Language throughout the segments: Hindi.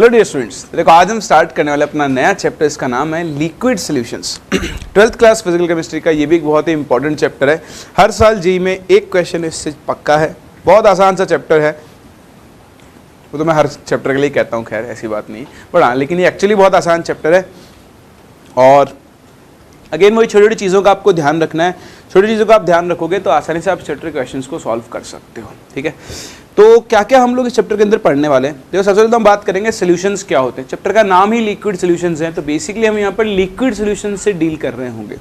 हेलो डियर स्टूडेंट्स, देखो आज हम स्टार्ट करने वाले अपना नया चैप्टर। इसका नाम है liquid solutions. 12th class physical chemistry का ये भी एक बहुत ही इंपॉर्टेंट चैप्टर है। हर साल जी में एक क्वेश्चन इससे पक्का है। बहुत आसान सा चैप्टर है, वो तो मैं हर चैप्टर के लिए कहता हूँ, खैर ऐसी बात नहीं, बट हाँ लेकिन ये एक्चुअली बहुत आसान चैप्टर है। और अगेन वही छोटी छोटी चीज़ों का आपको ध्यान रखना है। छोटी चीज़ों का आप ध्यान रखोगे तो आसानी से आप चैप्टर क्वेश्चंस को सॉल्व कर सकते हो। ठीक है, तो क्या क्या हम लोग इस चैप्टर के अंदर पढ़ने वाले हैं। देखो सबसे पहले तो हम बात करेंगे सॉल्यूशंस क्या होते हैं। चैप्टर का नाम ही लिक्विड सॉल्यूशंस है, तो बेसिकली हम यहाँ पर लिक्विड सॉल्यूशंस से डील कर रहे होंगे।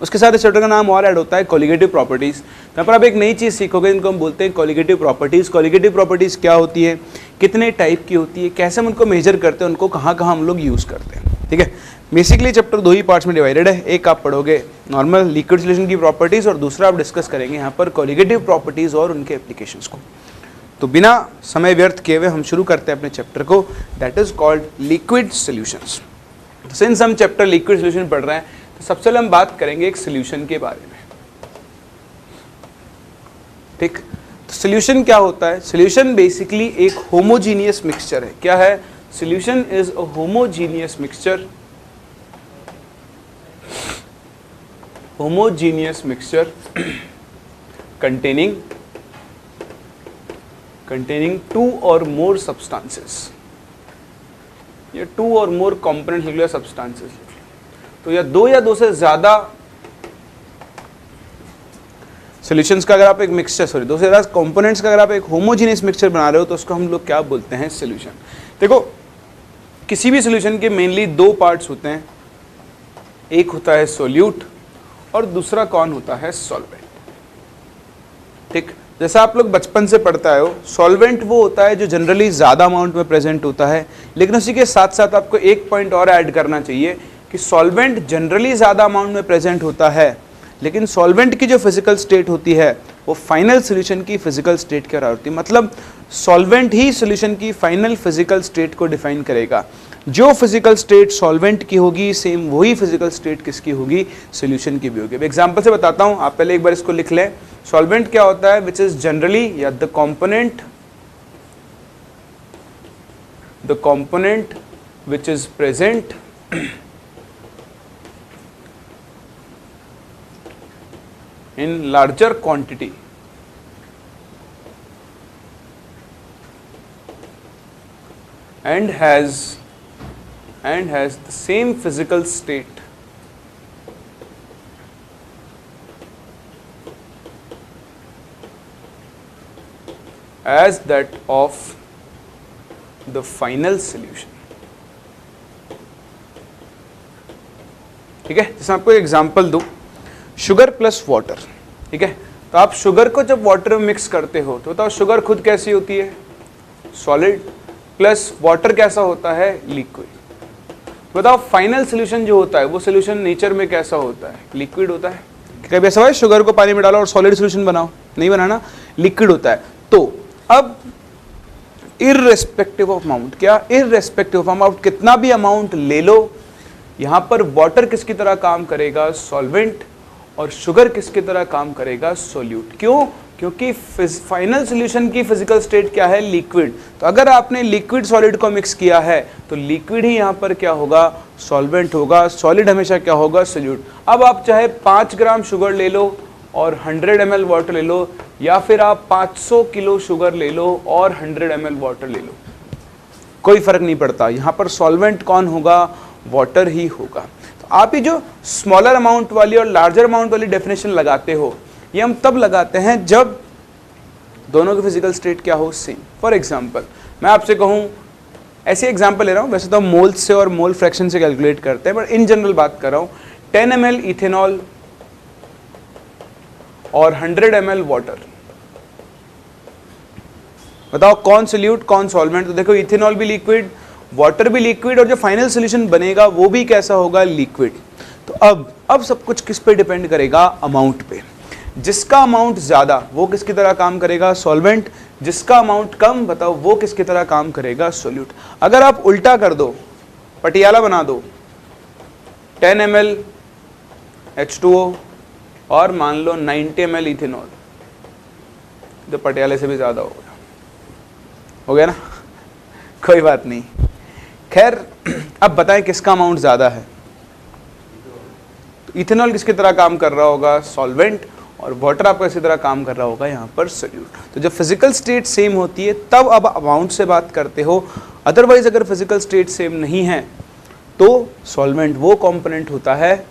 उसके साथ इस चैप्टर का नाम और ऐड होता है कोलिगेटिव प्रॉपर्टीज़। यहाँ पर आप एक नई चीज़ सीखोगे जिनको हम बोलते हैं कोलिगेटिव प्रॉपर्टीज़। कोलिगेटिव प्रॉपर्टीज़ क्या होती है, कितने टाइप की होती है, कैसे हम उनको मेजर करते हैं, उनको कहाँ कहाँ हम लोग यूज़ करते हैं। ठीक है, बेसिकली चैप्टर दो ही पार्ट्स में डिवाइडेड है। एक आप पढ़ोगे नॉर्मल लिक्विड सॉल्यूशन की प्रॉपर्टीज़ और दूसरा आप डिस्कस करेंगे यहाँ पर कोलिगेटिव प्रॉपर्टीज़ और उनके एप्लीकेशंस को। तो बिना समय व्यर्थ किए हुए हम शुरू करते हैं अपने चैप्टर को, that is called liquid solutions. Since हम चैप्टर लिक्विड सॉल्यूशन पढ़ रहे हैं तो सबसे पहले हम बात करेंगे एक सॉल्यूशन के बारे में। ठीक, तो सॉल्यूशन क्या होता है। सॉल्यूशन बेसिकली एक होमोजीनियस मिक्सचर है। क्या है, solution is a homogeneous mixture. Homogeneous mixture containing two or more substances, या two or more components लिख लो, substances लिख लो। तो या दो से ज्यादा सॉल्यूशंस का अगर आप एक मिक्सचर दो से ज्यादा कंपोनेंट्स का अगर आप एक होमोजीनियस मिक्सचर बना रहे हो तो उसको हम लोग क्या बोलते हैं, सॉल्यूशन। देखो किसी भी सॉल्यूशन के मेनली दो पार्ट्स होते हैं, एक होता है सोल्यूट और दूसरा कौन होता है, सॉल्वेंट। ठीक, जैसा आप लोग बचपन से पढ़ते आए हो, सॉल्वेंट वो होता है जो जनरली ज़्यादा अमाउंट में प्रेजेंट होता है। लेकिन उसी के साथ साथ आपको एक पॉइंट और ऐड करना चाहिए कि सॉल्वेंट जनरली ज़्यादा अमाउंट में प्रेजेंट होता है, लेकिन सॉल्वेंट की जो फिजिकल स्टेट होती है वो फाइनल सॉल्यूशन की फिजिकल स्टेट के बराबर होती है। मतलब सॉल्वेंट ही सॉल्यूशन की फाइनल फिजिकल स्टेट को डिफाइन करेगा। जो फिजिकल स्टेट सॉल्वेंट की होगी सेम वही फिजिकल स्टेट किसकी होगी, सॉल्यूशन की भी होगी। अब एग्जांपल से बताता हूँ, आप पहले एक बार इसको लिख लें। सॉल्वेंट क्या होता है, विच इज जनरली या the component which is present in larger quantity and has the same physical state as that of the final solution। ठीक है, जैसे आपको एग्जांपल दूं, शुगर प्लस वाटर। ठीक है, तो आप शुगर को जब वाटर में मिक्स करते हो तो बताओ शुगर खुद कैसी होती है, सॉलिड, प्लस वाटर कैसा होता है, लिक्विड। बताओ फाइनल सॉल्यूशन जो होता है वो सॉल्यूशन नेचर में कैसा होता है, लिक्विड होता है। कभी ऐसा है शुगर को पानी में डालो और सॉलिड सॉल्यूशन बनाओ, नहीं बनाना, लिक्विड होता है। तो अब इररेस्पेक्टिव ऑफ अमाउंट, क्या इररेस्पेक्टिव ऑफ अमाउंट, कितना भी अमाउंट ले लो, यहां पर वाटर किसकी तरह काम करेगा, सॉल्वेंट, और शुगर किसकी तरह काम करेगा, सोल्यूट। क्यों, क्योंकि फाइनल सॉल्यूशन की फिजिकल स्टेट क्या है, लिक्विड। तो अगर आपने लिक्विड सॉलिड को मिक्स किया है तो लिक्विड ही यहां पर क्या होगा, सॉल्वेंट होगा, सॉलिड हमेशा क्या होगा, सोल्यूट। अब आप चाहे 5 ग्राम शुगर ले लो और 100 ml वाटर ले लो, या फिर आप 500 किलो शुगर ले लो और 100 ml वाटर ले लो, कोई फर्क नहीं पड़ता। यहाँ पर सॉल्वेंट कौन होगा, वाटर ही होगा। तो आप ये जो स्मॉलर अमाउंट वाली और लार्जर अमाउंट वाली डेफिनेशन लगाते हो, ये हम तब लगाते हैं जब दोनों की फिजिकल स्टेट क्या हो, सेम। फॉर एग्जाम्पल मैं आपसे कहूँ, ऐसे एग्जाम्पल ले रहा हूँ, वैसे तो हम मोल्स से और मोल फ्रैक्शन से कैलकुलेट करते हैं, बट इन जनरल बात कर रहा हूँ, 10 ml इथेनॉल और 100 ml वाटर। बताओ कौन सोल्यूट कौन सॉल्वेंट। तो देखो इथेनॉल भी लिक्विड, वाटर भी लिक्विड, और जो फाइनल सॉल्यूशन बनेगा वो भी कैसा होगा, लिक्विड। तो अब सब कुछ किस पे डिपेंड करेगा, अमाउंट पे। जिसका अमाउंट ज्यादा वो किसकी तरह काम करेगा, सॉल्वेंट। जिसका अमाउंट कम, बताओ वो किसकी तरह काम करेगा, सोल्यूट। अगर आप उल्टा कर दो, पटियाला बना दो, 10 ml H2O और मान लो 90 ml इथेनॉल, तो पटियाले से भी ज़्यादा हो गया ना। कोई बात नहीं। खैर अब बताएं किसका अमाउंट ज़्यादा है। तो इथेनॉल किसकी तरह काम कर रहा होगा, सॉल्वेंट, और वाटर आपका इसी तरह काम कर रहा होगा यहाँ पर सोल्यूट। तो जब फिजिकल स्टेट सेम होती है तब अब अमाउंट से बात करते हो, अदरवाइज अगर फिजिकल स्टेट सेम नहीं है तो सॉल्वेंट वो कंपोनेंट होता है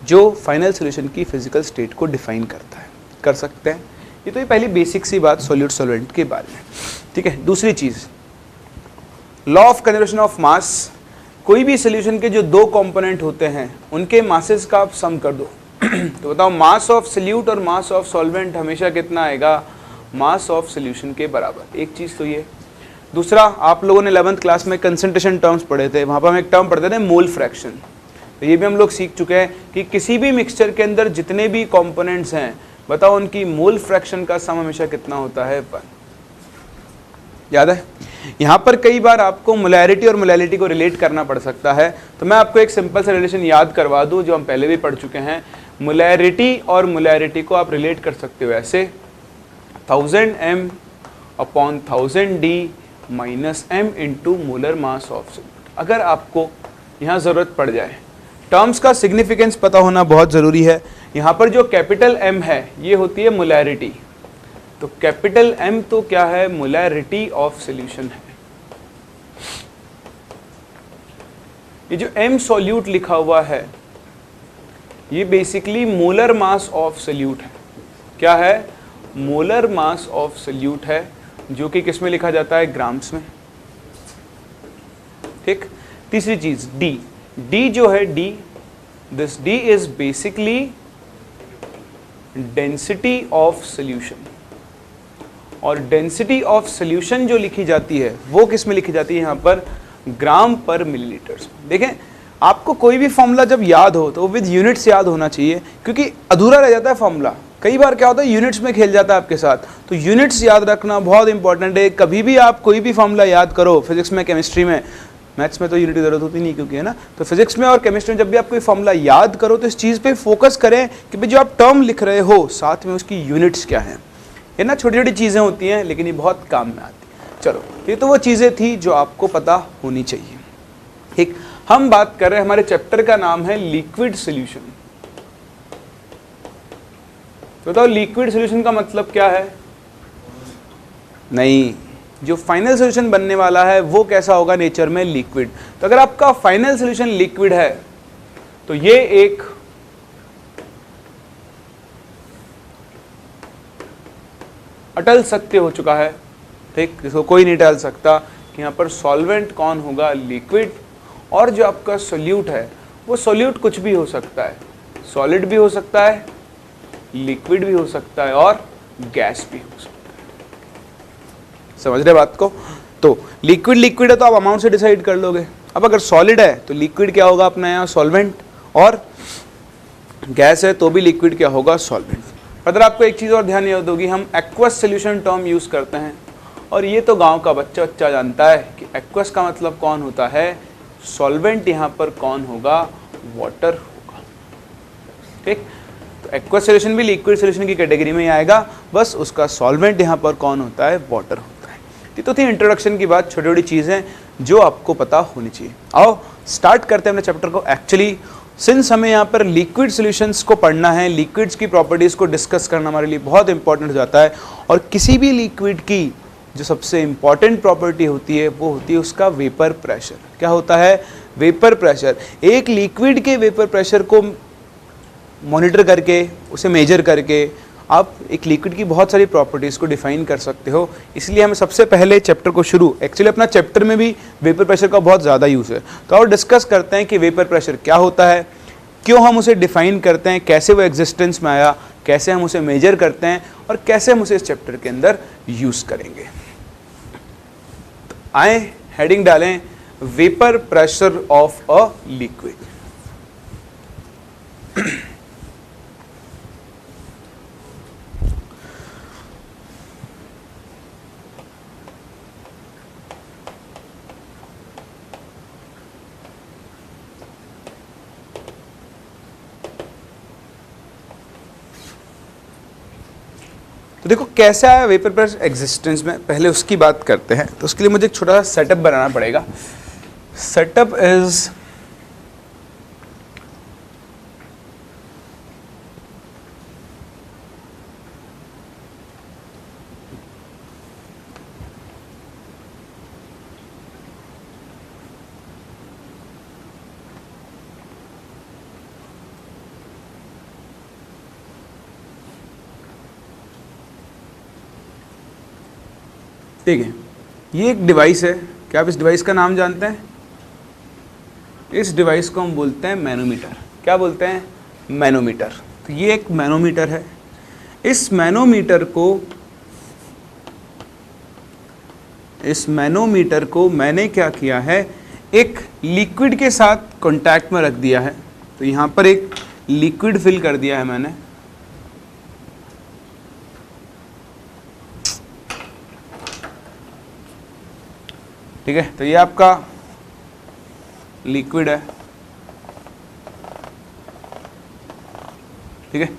जो फाइनल सॉल्यूशन की फिजिकल स्टेट को डिफाइन करता है। कर सकते हैं, ये तो ये पहली बेसिक सी बात सोल्यूट सॉल्वेंट के बारे में, ठीक है। दूसरी चीज़, law of conservation of mass. कोई भी सॉल्यूशन के जो दो कंपोनेंट होते हैं उनके मासेस का आप सम कर दो तो बताओ मास ऑफ सोल्यूट और मास ऑफ सॉल्वेंट हमेशा कितना आएगा, मास ऑफ सॉल्यूशन के बराबर। एक चीज़ तो ये। दूसरा, आप लोगों ने 11th क्लास में कंसंट्रेशन टर्म्स पढ़े थे, वहाँ पर हम एक टर्म पढ़ते थे मोल फ्रैक्शन। तो ये भी हम लोग सीख चुके हैं कि किसी भी मिक्सचर के अंदर जितने भी कंपोनेंट्स हैं, बताओ उनकी मोल फ्रैक्शन का सम हमेशा कितना होता है, 1। याद है? यहाँ पर कई बार आपको मोलैरिटी और मोलैलिटी को रिलेट करना पड़ सकता है, तो मैं आपको एक सिंपल सा रिलेशन याद करवा दूँ जो हम पहले भी पढ़ चुके हैं। मोलैरिटी और मोलैरिटी को आप रिलेट कर सकते हो ऐसे, 1000 m upon 1000 d minus m into molar mass of solute. अगर आपको यहाँ ज़रूरत पड़ जाए, टर्म्स का सिग्निफिकेंस पता होना बहुत ज़रूरी है। यहाँ पर जो कैपिटल M है ये होती है मोलैरिटी, तो कैपिटल M तो क्या है, मोलैरिटी ऑफ सॉल्यूशन है। ये जो M सॉल्यूट लिखा हुआ है ये basically molar mass of solute है। क्या है, मोलर मास ऑफ सॉल्यूट है, जो कि किस में लिखा जाता है, ग्राम्स में, ठीक। तीसरी चीज D जो है this D is basically density of solution, और डेंसिटी ऑफ सॉल्यूशन जो लिखी जाती है वो किस में लिखी जाती है, यहाँ पर ग्राम पर मिलीलीटर्स। देखें, आपको कोई भी फॉर्मूला जब याद हो तो वो विद यूनिट्स याद होना चाहिए, क्योंकि अधूरा रह जाता है फॉर्मूला। कई बार क्या होता है, यूनिट्स में खेल जाता है आपके साथ, तो यूनिट्स याद रखना बहुत इंपॉर्टेंट है। कभी भी आप कोई भी फॉर्मूला याद करो, फिजिक्स में, केमिस्ट्री में, मैथ्स में तो यूनिट की जरूरत होती नहीं क्योंकि, है ना, तो फिजिक्स में और केमिस्ट्री में जब भी आप कोई फॉर्मूला याद करो तो इस चीज़ पे फोकस करें कि भाई जो आप टर्म लिख रहे हो साथ में उसकी यूनिट्स क्या हैं। ये ना छोटी छोटी चीज़ें होती हैं लेकिन ये बहुत काम में आती हैं। चलो, ये तो वो चीज़ें थी जो आपको पता होनी चाहिए, ठीक। हम बात कर रहे हैं, हमारे चैप्टर का नाम है लिक्विड सॉल्यूशन। तो बताओ लिक्विड सॉल्यूशन का मतलब क्या है? नहीं, जो फाइनल सॉल्यूशन बनने वाला है वो कैसा होगा, नेचर में लिक्विड। तो अगर आपका फाइनल सॉल्यूशन लिक्विड है तो ये एक अटल सत्य हो चुका है, ठीक, जिसको कोई नहीं टाल सकता कि यहाँ पर सॉल्वेंट कौन होगा, लिक्विड। और जो आपका सोल्यूट है वो सोल्यूट कुछ भी हो सकता है, सॉलिड भी हो सकता है, लिक्विड भी हो सकता है और गैस भी हो सकता है। समझ रहे बात को? तो लिक्विड है तो आप अमाउंट से डिसाइड कर लोगे। अब अगर सॉलिड है तो लिक्विड क्या होगा अपना यहाँ, सॉल्वेंट, और गैस है तो भी लिक्विड क्या होगा, सॉल्वेंट। अगर आपको एक चीज़ और ध्यान याद होगी, हम एक्वस सोल्यूशन टर्म यूज़ करते हैं, और ये तो गांव का बच्चा जानता है कि एक्वस का मतलब कौन होता है, सॉल्वेंट। यहाँ पर कौन होगा, वाटर होगा, ठीक। तो एक्वस सॉल्यूशन भी लिक्विड सॉल्यूशन की कैटेगरी में ही आएगा, बस उसका सॉल्वेंट यहाँ पर कौन होता है, वाटर होता है। ये तो थी इंट्रोडक्शन की बात, छोटी छोटी चीज़ें जो आपको पता होनी चाहिए। आओ स्टार्ट करते हैं अपने चैप्टर को। एक्चुअली सिंस हमें यहाँ पर लिक्विड सॉल्यूशंस को पढ़ना है, लिक्विड्स की प्रॉपर्टीज़ को डिस्कस करना हमारे लिए बहुत इंपॉर्टेंट हो जाता है। और किसी भी लिक्विड की जो सबसे इंपॉर्टेंट प्रॉपर्टी होती है वो होती है उसका वेपर प्रेशर। क्या होता है, वेपर प्रेशर। एक लिक्विड के वेपर प्रेशर को मॉनिटर करके, उसे मेजर करके आप एक लिक्विड की बहुत सारी प्रॉपर्टीज़ को डिफाइन कर सकते हो। इसलिए हमें सबसे पहले चैप्टर को शुरू, एक्चुअली अपना चैप्टर में भी वेपर प्रेशर का बहुत ज़्यादा यूज़ है, तो और डिस्कस करते हैं कि वेपर प्रेशर क्या होता है, क्यों हम उसे डिफाइन करते हैं, कैसे वो एग्जिस्टेंस में आया, कैसे हम उसे मेजर करते हैं और कैसे हम उसे इस चैप्टर के अंदर यूज़ करेंगे। तो आए हेडिंग डालें, vapour pressure of a liquid. तो देखो कैसे आया वेपर प्रेशर एग्जिस्टेंस में, पहले उसकी बात करते हैं। तो उसके लिए मुझे एक छोटा सा सेटअप बनाना पड़ेगा। सेटअप इज ठीक है, ये एक डिवाइस है। क्या आप इस डिवाइस का नाम जानते हैं? इस डिवाइस को हम बोलते हैं मैनोमीटर। क्या बोलते हैं? मैनोमीटर। तो ये एक मैनोमीटर है। इस मैनोमीटर को मैंने क्या किया है, एक लिक्विड के साथ कांटेक्ट में रख दिया है। तो यहाँ पर एक लिक्विड फिल कर दिया है मैंने। ठीक है, तो ये आपका लिक्विड है। ठीक है,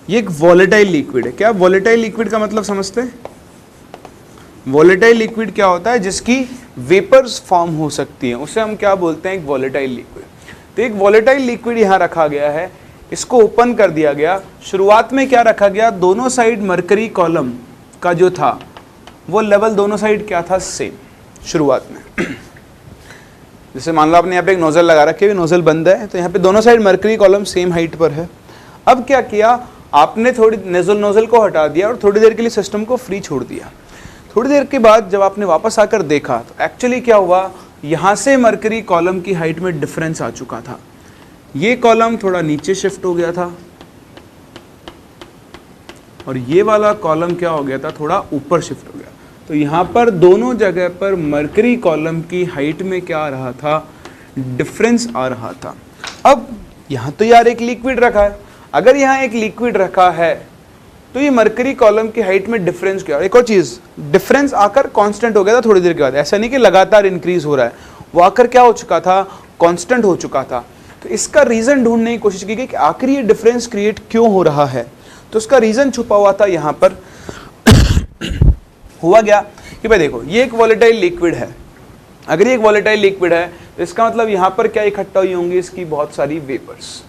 ये एक वॉलेटाइल लिक्विड है। क्या वॉलेटाइल लिक्विड का मतलब समझते हैं? वॉलेटाइल लिक्विड क्या होता है? जिसकी वेपर्स फॉर्म हो सकती हैं, उसे हम क्या बोलते हैं? एक वॉलेटाइल लिक्विड। तो एक वॉलेटाइल लिक्विड यहाँ रखा गया है, इसको ओपन कर दिया गया। शुरुआत में क्या रखा गया? दोनों साइड मरकरी कॉलम का जो था वो लेवल दोनों साइड क्या था? सेम। शुरुआत में जैसे मान लो आपने यहाँ पे एक नोजल लगा रखी है, नोजल बंद है, तो यहाँ पे दोनों side mercury column same height पर है। अब क्या किया आपने? थोड़ी नोजल को हटा दिया और थोड़ी देर के लिए सिस्टम को फ्री छोड़ दिया। थोड़ी देर के बाद जब आपने वापस आकर देखा तो एक्चुअली क्या हुआ, यहाँ से मरकरी कॉलम की हाइट में डिफरेंस आ चुका था। ये कॉलम थोड़ा नीचे शिफ्ट हो गया था और ये वाला कॉलम क्या हो गया था? थोड़ा ऊपर शिफ्ट हो गया। तो यहाँ पर दोनों जगह पर मरकरी कॉलम की हाइट में क्या आ रहा था? डिफरेंस आ रहा था। अब यहाँ तो यार एक लिक्विड रखा है, अगर यहाँ एक लिक्विड रखा है तो ये मरकरी कॉलम की हाइट में डिफरेंस क्या? एक और चीज़, डिफरेंस आकर कांस्टेंट हो गया था थोड़ी देर के बाद। ऐसा नहीं कि लगातार इंक्रीज हो रहा है, वो आकर क्या हो चुका था? कांस्टेंट हो चुका था। तो इसका रीज़न ढूंढने की कोशिश की गई कि आखिर ये डिफरेंस क्रिएट क्यों हो रहा है। तो उसका रीज़न छुपा हुआ था यहाँ पर। हुआ क्या कि भाई देखो, ये एक वॉलेटाइल लिक्विड है। अगर ये एक वॉलेटाइल लिक्विड है तो इसका मतलब यहाँ पर क्या इकट्ठा हुई होंगी? इसकी बहुत सारी वेपर्स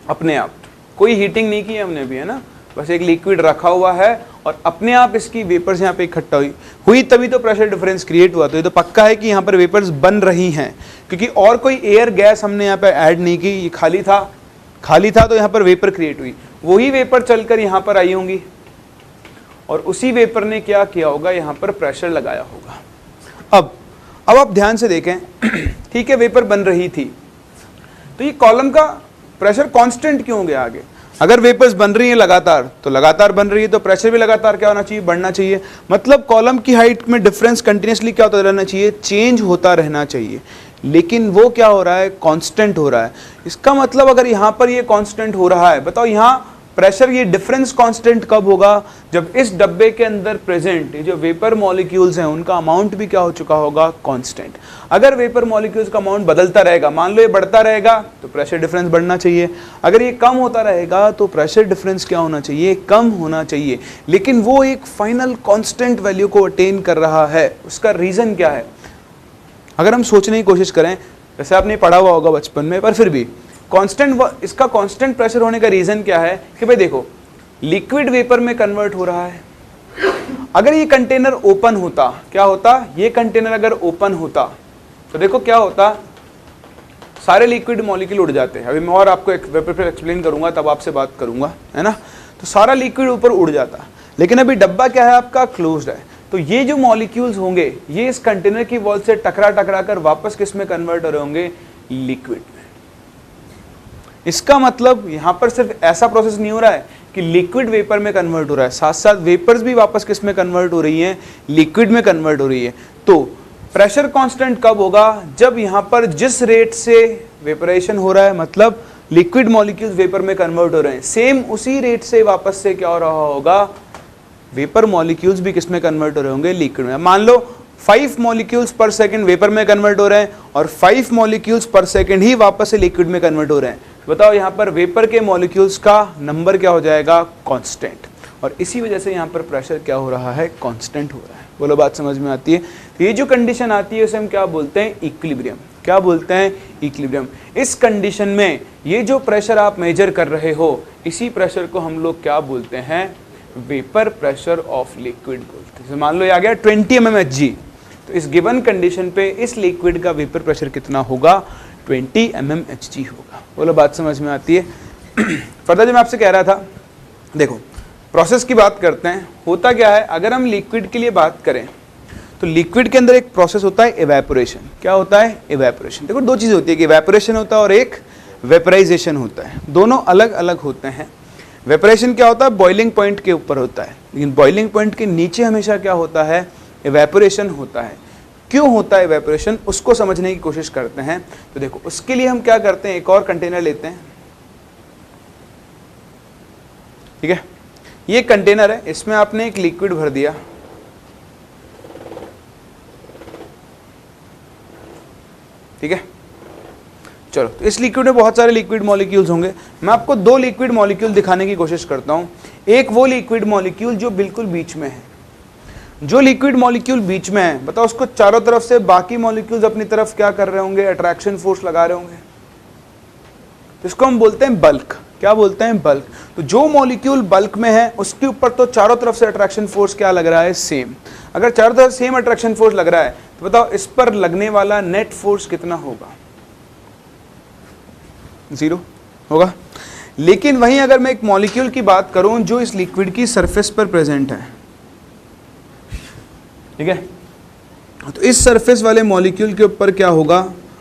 अपने आप। कोई हीटिंग नहीं की है हमने भी, है ना, बस एक लिक्विड रखा हुआ है और अपने आप इसकी वेपर्स यहाँ पे इकट्ठा हुई तभी तो प्रेशर डिफरेंस क्रिएट हुआ। तो ये तो पक्का है कि यहाँ पर वेपर्स बन रही हैं, क्योंकि और कोई एयर गैस हमने यहाँ पे ऐड नहीं की। ये खाली था तो यहाँ पर वेपर क्रिएट हुई। वही वेपर चलकर यहाँ पर आई होंगी और उसी वेपर ने क्या किया होगा? यहाँ पर प्रेशर लगाया होगा। अब आप ध्यान से देखें, ठीक है, वेपर बन रही थी तो ये कॉलम का प्रेशर कांस्टेंट क्यों हो गया आगे? अगर वेपर्स बन रही हैं लगातार तो लगातार बन रही है, तो प्रेशर भी लगातार क्या होना चाहिए? बढ़ना चाहिए। मतलब कॉलम की हाइट में डिफरेंस कंटिन्यूसली क्या होता रहना चाहिए? चेंज होता रहना चाहिए। लेकिन वो क्या हो रहा है? कांस्टेंट हो रहा है। इसका मतलब अगर यहाँ पर ये कांस्टेंट हो रहा है, बताओ यहाँ प्रेशर, ये डिफरेंस कांस्टेंट कब होगा? जब इस डब्बे के अंदर प्रेजेंट ये जो वेपर मॉलिक्यूल्स हैं उनका अमाउंट भी क्या हो चुका होगा? कांस्टेंट। अगर वेपर मॉलिक्यूल्स का अमाउंट बदलता रहेगा, मान लो ये बढ़ता रहेगा तो प्रेशर डिफरेंस बढ़ना चाहिए। अगर ये कम होता रहेगा तो प्रेशर डिफरेंस क्या होना चाहिए? कम होना चाहिए। लेकिन वो एक फाइनल कांस्टेंट वैल्यू को अटेन कर रहा है। उसका रीजन क्या है? अगर हम सोचने की कोशिश करें, जैसे आपने पढ़ा हुआ होगा बचपन में, पर फिर भी इसका कांस्टेंट प्रेशर होने का रीजन क्या है? कि भाई देखो, लिक्विड वेपर में कन्वर्ट हो रहा है। अगर ये कंटेनर ओपन होता, क्या होता? ये कंटेनर अगर ओपन होता तो देखो क्या होता? सारे लिक्विड मॉलिक्यूल उड़ जाते हैं। अभी मैं और आपको एक वेपर पे एक्सप्लेन करूंगा, तब आपसे बात करूंगा, है ना। तो सारा लिक्विड ऊपर उड़ जाता, लेकिन अभी डब्बा क्या है आपका? क्लोज्ड है। तो ये जो मॉलिक्यूल्स होंगे ये इस कंटेनर की वॉल से टकरा कर वापस किस में कन्वर्ट हो रहे होंगे? लिक्विड में। इसका मतलब यहाँ पर सिर्फ ऐसा प्रोसेस नहीं हो रहा है कि लिक्विड वेपर में कन्वर्ट हो रहा है, साथ साथ वेपर्स भी वापस किस में कन्वर्ट हो रही हैं? लिक्विड में कन्वर्ट हो रही है। तो प्रेशर कांस्टेंट कब होगा? जब यहाँ पर जिस रेट से वेपरेशन हो रहा है, मतलब लिक्विड मॉलिक्यूल्स वेपर में कन्वर्ट हो रहे हैं, सेम उसी रेट से वापस से क्या हो रहा होगा? वेपर मॉलिक्यूल्स भी किस में कन्वर्ट हो रहे होंगे? लिक्विड में। मान लो 5 मॉलिक्यूल्स पर सेकंड वेपर में कन्वर्ट हो रहे हैं और 5 मॉलिक्यूल्स पर सेकंड ही वापस से लिक्विड में कन्वर्ट हो रहे हैं। बताओ यहाँ पर वेपर के मॉलिक्यूल्स का नंबर क्या हो जाएगा, कांस्टेंट, और इसी वजह से यहाँ पर प्रेशर क्या हो रहा है, कांस्टेंट हो रहा है। बोलो बात समझ में आती है। तो ये जो कंडीशन आती है उसे हम क्या बोलते हैं, इक्विलिब्रियम। क्या बोलते हैं, इक्विलिब्रियम। इस कंडीशन में ये जो प्रेशर आप मेजर कर रहे हो, इसी प्रेशर को हम लोग क्या बोलते हैं, वेपर प्रेशर ऑफ लिक्विड बोलते हैं। मान लो ये आ गया 20 mmHg, तो इस गिवन कंडीशन पे इस लिक्विड का वेपर प्रेशर कितना होगा, 20 mmHg होगा। बोलो बात समझ में आती है। फर्दर जो मैं आपसे कह रहा था, देखो प्रोसेस की बात करते हैं। होता क्या है, अगर हम लिक्विड के लिए बात करें तो लिक्विड के अंदर एक प्रोसेस होता है इवेपोरेशन। क्या होता है, इवेपोरेशन। देखो दो चीज़ होती है कि इवेपोरेशन होता है और एक वेपराइजेशन होता है, दोनों अलग अलग होते हैं। वेपरेशन क्या होता है, बॉइलिंग पॉइंट के ऊपर होता है, लेकिन बॉइलिंग पॉइंट के नीचे हमेशा क्या होता है, इवेपोरेशन होता है। क्यों होता है इवेपोरेशन, उसको समझने की कोशिश करते हैं। तो देखो उसके लिए हम क्या करते हैं, एक और कंटेनर लेते हैं, ठीक है। ये कंटेनर है, इसमें आपने एक लिक्विड भर दिया, ठीक है। चलो, तो इस लिक्विड में बहुत सारे लिक्विड मॉलिक्यूल्स होंगे। मैं आपको दो लिक्विड मॉलिक्यूल दिखाने की कोशिश करता हूं। एक वो लिक्विड मॉलिक्यूल जो बिल्कुल बीच में है। जो लिक्विड मॉलिक्यूल बीच में है, बताओ उसको चारों तरफ से बाकी मॉलिक्यूल्स अपनी तरफ क्या कर रहे होंगे, अट्रैक्शन फोर्स लगा रहे होंगे। तो इसको हम बोलते हैं बल्क। क्या बोलते हैं, बल्क। तो जो मॉलिक्यूल बल्क में है उसके ऊपर तो चारों तरफ से अट्रैक्शन फोर्स क्या लग रहा है, सेम। अगर चारों तरफ सेम अट्रैक्शन फोर्स लग रहा है तो बताओ इस पर लगने वाला नेट फोर्स कितना होगा, 0 होगा। लेकिन वहीं अगर मैं एक मॉलिक्यूल की बात करूं जो इस लिक्विड की सरफेस पर प्रेजेंट है, ठीक है, तो इस सरफेस वाले मॉलिक्यूल के ऊपर क्या होगा,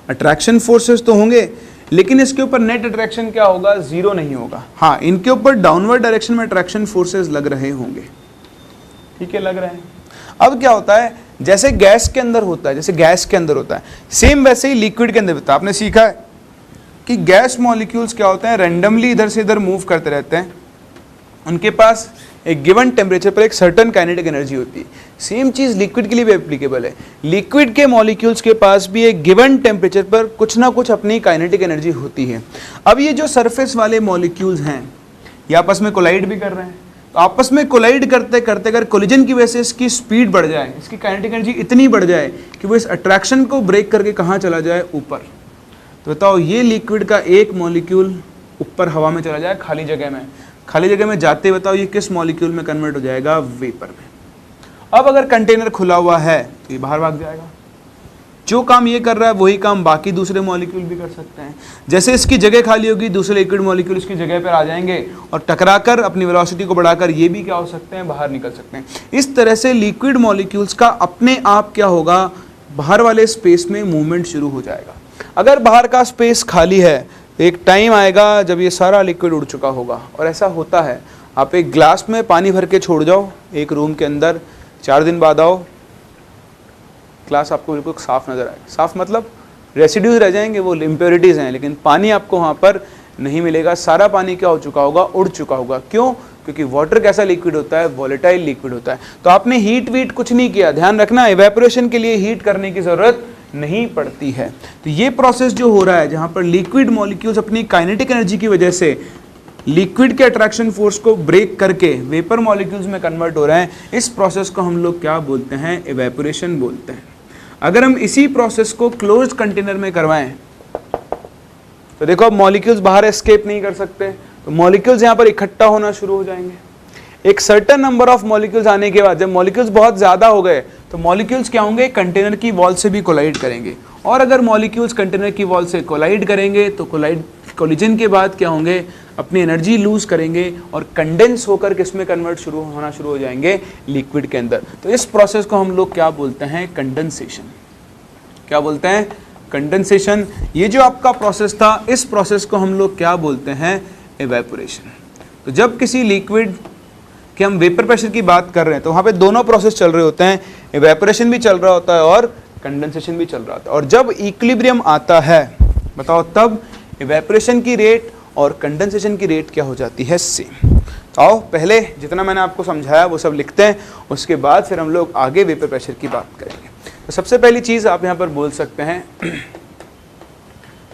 अट्रैक्शन फोर्सेस तो होंगे, लेकिन इसके ऊपर नेट अट्रैक्शन क्या होगा, 0 नहीं होगा। हाँ, इनके ऊपर डाउनवर्ड डायरेक्शन में अट्रैक्शन फोर्सेस लग रहे होंगे, ठीक है, लग रहे हैं। अब क्या होता है, जैसे गैस के अंदर होता है, जैसे गैस के अंदर होता है, सेम वैसे ही लिक्विड के अंदर होता है। आपने सीखा है कि गैस मॉलिक्यूल्स क्या होते हैं, रैंडमली इधर से इधर मूव करते रहते हैं। उनके पास एक गिवन टेम्परेचर पर एक सर्टेन काइनेटिक एनर्जी होती है। सेम चीज़ लिक्विड के लिए भी एप्लीकेबल है। लिक्विड के मॉलिक्यूल्स के पास भी एक गिवन टेम्परेचर पर कुछ ना कुछ अपनी काइनेटिक एनर्जी होती है। अब ये जो सरफेस वाले मॉलिक्यूल्स हैं ये आपस में कोलाइड भी कर रहे हैं। तो आपस में कोलाइड करते करते अगर कोलिजन की वजह से इसकी स्पीड बढ़ जाए, इसकी काइनेटिक एनर्जी इतनी बढ़ जाए कि वो इस अट्रैक्शन को ब्रेक करके कहाँ चला जाए, ऊपर। तो बताओ ये लिक्विड का एक मॉलिक्यूल ऊपर हवा में चला जाए, खाली जगह में, खाली जगह में जाते बताओ ये किस मॉलिक्यूल में कन्वर्ट हो जाएगा, वेपर में। अब अगर कंटेनर खुला हुआ है तो ये बाहर भाग जाएगा। जो काम ये कर रहा है वही काम बाकी दूसरे मॉलिक्यूल भी कर सकते हैं। जैसे इसकी जगह खाली होगी, दूसरे लिक्विड मॉलिक्यूल इसकी जगह पर आ जाएंगे और टकराकर अपनी वेलोसिटी को बढ़ाकर ये भी क्या हो सकते हैं, बाहर निकल सकते हैं। इस तरह से लिक्विड मॉलिक्यूल्स का अपने आप क्या होगा, बाहर वाले स्पेस में मूवमेंट शुरू हो जाएगा। अगर बाहर का स्पेस खाली है तो एक टाइम आएगा जब ये सारा लिक्विड उड़ चुका होगा। और ऐसा होता है, आप एक ग्लास में पानी भर के छोड़ जाओ एक रूम के अंदर, 4 दिन बाद आओ, ग्लास आपको बिल्कुल साफ नजर आएगा। साफ मतलब रेसिड्यूज रह जाएंगे, वो इम्प्योरिटीज़ हैं, लेकिन पानी आपको वहाँ पर नहीं मिलेगा। सारा पानी क्या हो चुका होगा, उड़ चुका होगा। क्यों? क्योंकि वाटर कैसा लिक्विड होता है, वॉलेटाइल लिक्विड होता है। तो आपने हीट वीट कुछ नहीं किया, ध्यान रखना, इवेपोरेशन के लिए हीट करने की ज़रूरत नहीं पड़ती है। तो ये प्रोसेस जो हो रहा है जहाँ पर लिक्विड मॉलिक्यूल्स अपनी काइनेटिक एनर्जी की वजह से लिक्विड के अट्रैक्शन फोर्स को ब्रेक करके वेपर मॉलिक्यूल्स में कन्वर्ट हो रहे हैं, इस प्रोसेस को हम लोग क्या बोलते हैं, इवेपोरेशन बोलते हैं। अगर हम इसी प्रोसेस को क्लोज्ड कंटेनर में करवाएं तो देखो अब मॉलिक्यूल्स बाहर एस्केप नहीं कर सकते, तो मॉलिक्यूल्स यहाँ पर इकट्ठा होना शुरू हो जाएंगे। एक सर्टेन नंबर ऑफ मॉलिक्यूल्स आने के बाद जब मॉलिक्यूल्स बहुत ज़्यादा हो गए तो मॉलिक्यूल्स क्या होंगे, कंटेनर की वॉल से भी कोलाइड करेंगे। और अगर मॉलिक्यूल्स कंटेनर की वॉल से कोलाइड करेंगे तो कोलिजन के बाद क्या होंगे, अपनी एनर्जी लूज करेंगे और कंडेंस होकर किसमें कन्वर्ट होना शुरू हो जाएंगे, लिक्विड के अंदर। तो इस प्रोसेस को हम लोग क्या बोलते हैं, कंडेंसेशन। क्या बोलते हैं, कंडेंसेशन। ये जो आपका प्रोसेस था, इस प्रोसेस को हम लोग क्या बोलते हैं, इवेपोरेशन। तो जब किसी लिक्विड कि हम वेपर प्रेशर की बात कर रहे हैं तो वहाँ पे दोनों प्रोसेस चल रहे होते हैं, इवेपोरेशन भी चल रहा होता है और कंडेंसेशन भी चल रहा होता है। और जब इक्विलिब्रियम आता है, बताओ तब इवेपोरेशन की रेट और कंडेंसेशन की रेट क्या हो जाती है, सेम। तो आओ पहले जितना मैंने आपको समझाया वो सब लिखते हैं, उसके बाद फिर हम लोग आगे वेपर प्रेशर की बात करेंगे। तो सबसे पहली चीज़ आप यहाँ पर बोल सकते हैं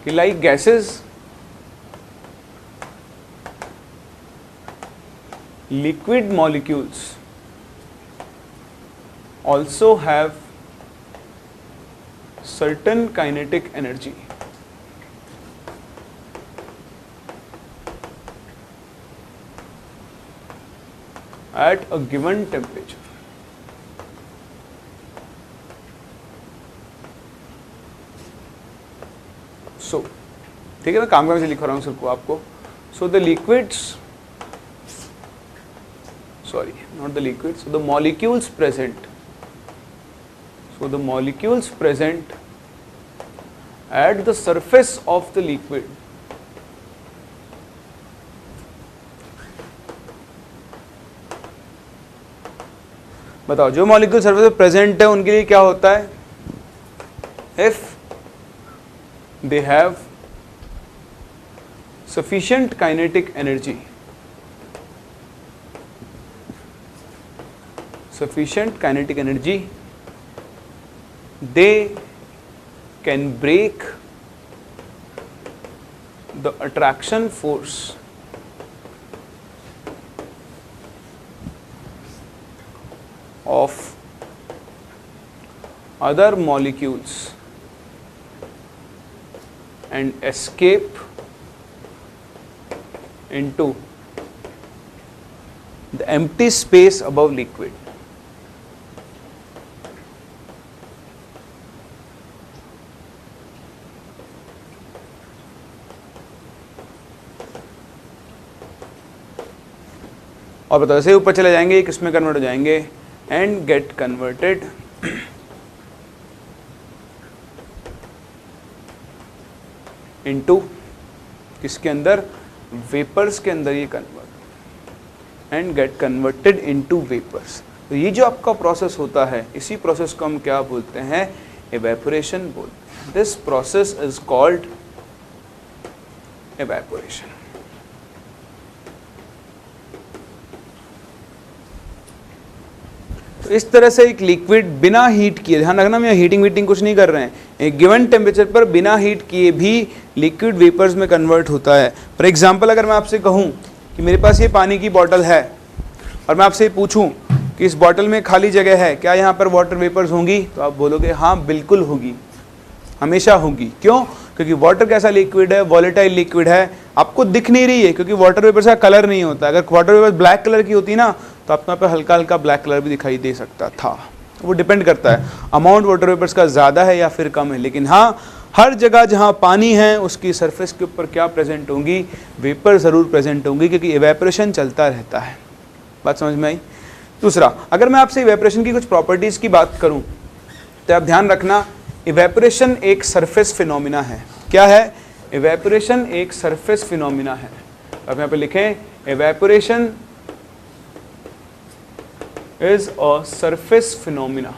कि like gases liquid molecules also have certain kinetic energy at a given temperature. So, ठीक है, मैं काम से लिख रहा हूँ सबको आपको. So the liquids, sorry, not the liquids, so the molecules present. So the molecules present at the surface of the liquid बताओ, जो मॉलिक्यूल सरफेस पे प्रेजेंट है उनके लिए क्या होता है? If they have sufficient kinetic energy, they can break the attraction force of other molecules and escape into the empty space above liquid. और बताओ, ऐसे ऊपर चले जाएंगे, किसमें कन्वर्ट हो जाएंगे? एंड गेट कन्वर्टेड इनटू किसके अंदर? वेपर्स के अंदर ये convert and get converted into vapours. तो ये जो आपका प्रोसेस होता है, इसी प्रोसेस को हम क्या बोलते हैं? इवेपोरेशन बोलते हैं. This process is called evaporation. तो इस तरह से एक लिक्विड बिना हीट किए, ध्यान रखना हम यहाँ हीटिंग वीटिंग कुछ नहीं कर रहे हैं, एक गिवन टेम्परेचर पर बिना हीट किए भी लिक्विड वेपर्स में कन्वर्ट होता है. फॉर एग्जांपल, अगर मैं आपसे कहूँ कि मेरे पास ये पानी की बोतल है और मैं आपसे पूछूं कि इस बोतल में खाली जगह है, क्या यहाँ पर वाटर वेपर्स होंगी? तो आप बोलोगे हाँ बिल्कुल होगी, हमेशा होगी. क्यों? क्योंकि वाटर कैसा लिक्विड है? वॉलेटाइल लिक्विड है. आपको दिख नहीं रही है क्योंकि वाटर वेपर्स का कलर नहीं होता. अगर वाटर वेपर ब्लैक कलर की होती ना तो अपना पे हल्का हल्का ब्लैक कलर भी दिखाई दे सकता था. वो डिपेंड करता है अमाउंट वाटर वेपर्स का ज़्यादा है या फिर कम है. लेकिन हाँ, हर जगह जहाँ पानी है उसकी सरफेस के ऊपर क्या प्रेजेंट होंगी? वेपर ज़रूर प्रेजेंट होंगी, क्योंकि इवेपोरेशन चलता रहता है. बात समझ में आई? दूसरा, अगर मैं आपसे इवेपोरेशन की कुछ प्रॉपर्टीज़ की बात करूँ तो आप ध्यान रखना, इवेपोरेशन एक सरफेस फिनोमिना है. क्या है? इवेपोरेशन एक सरफेस फिनोमिना है. अब यहाँ पे लिखें, evaporation is a surface phenomena.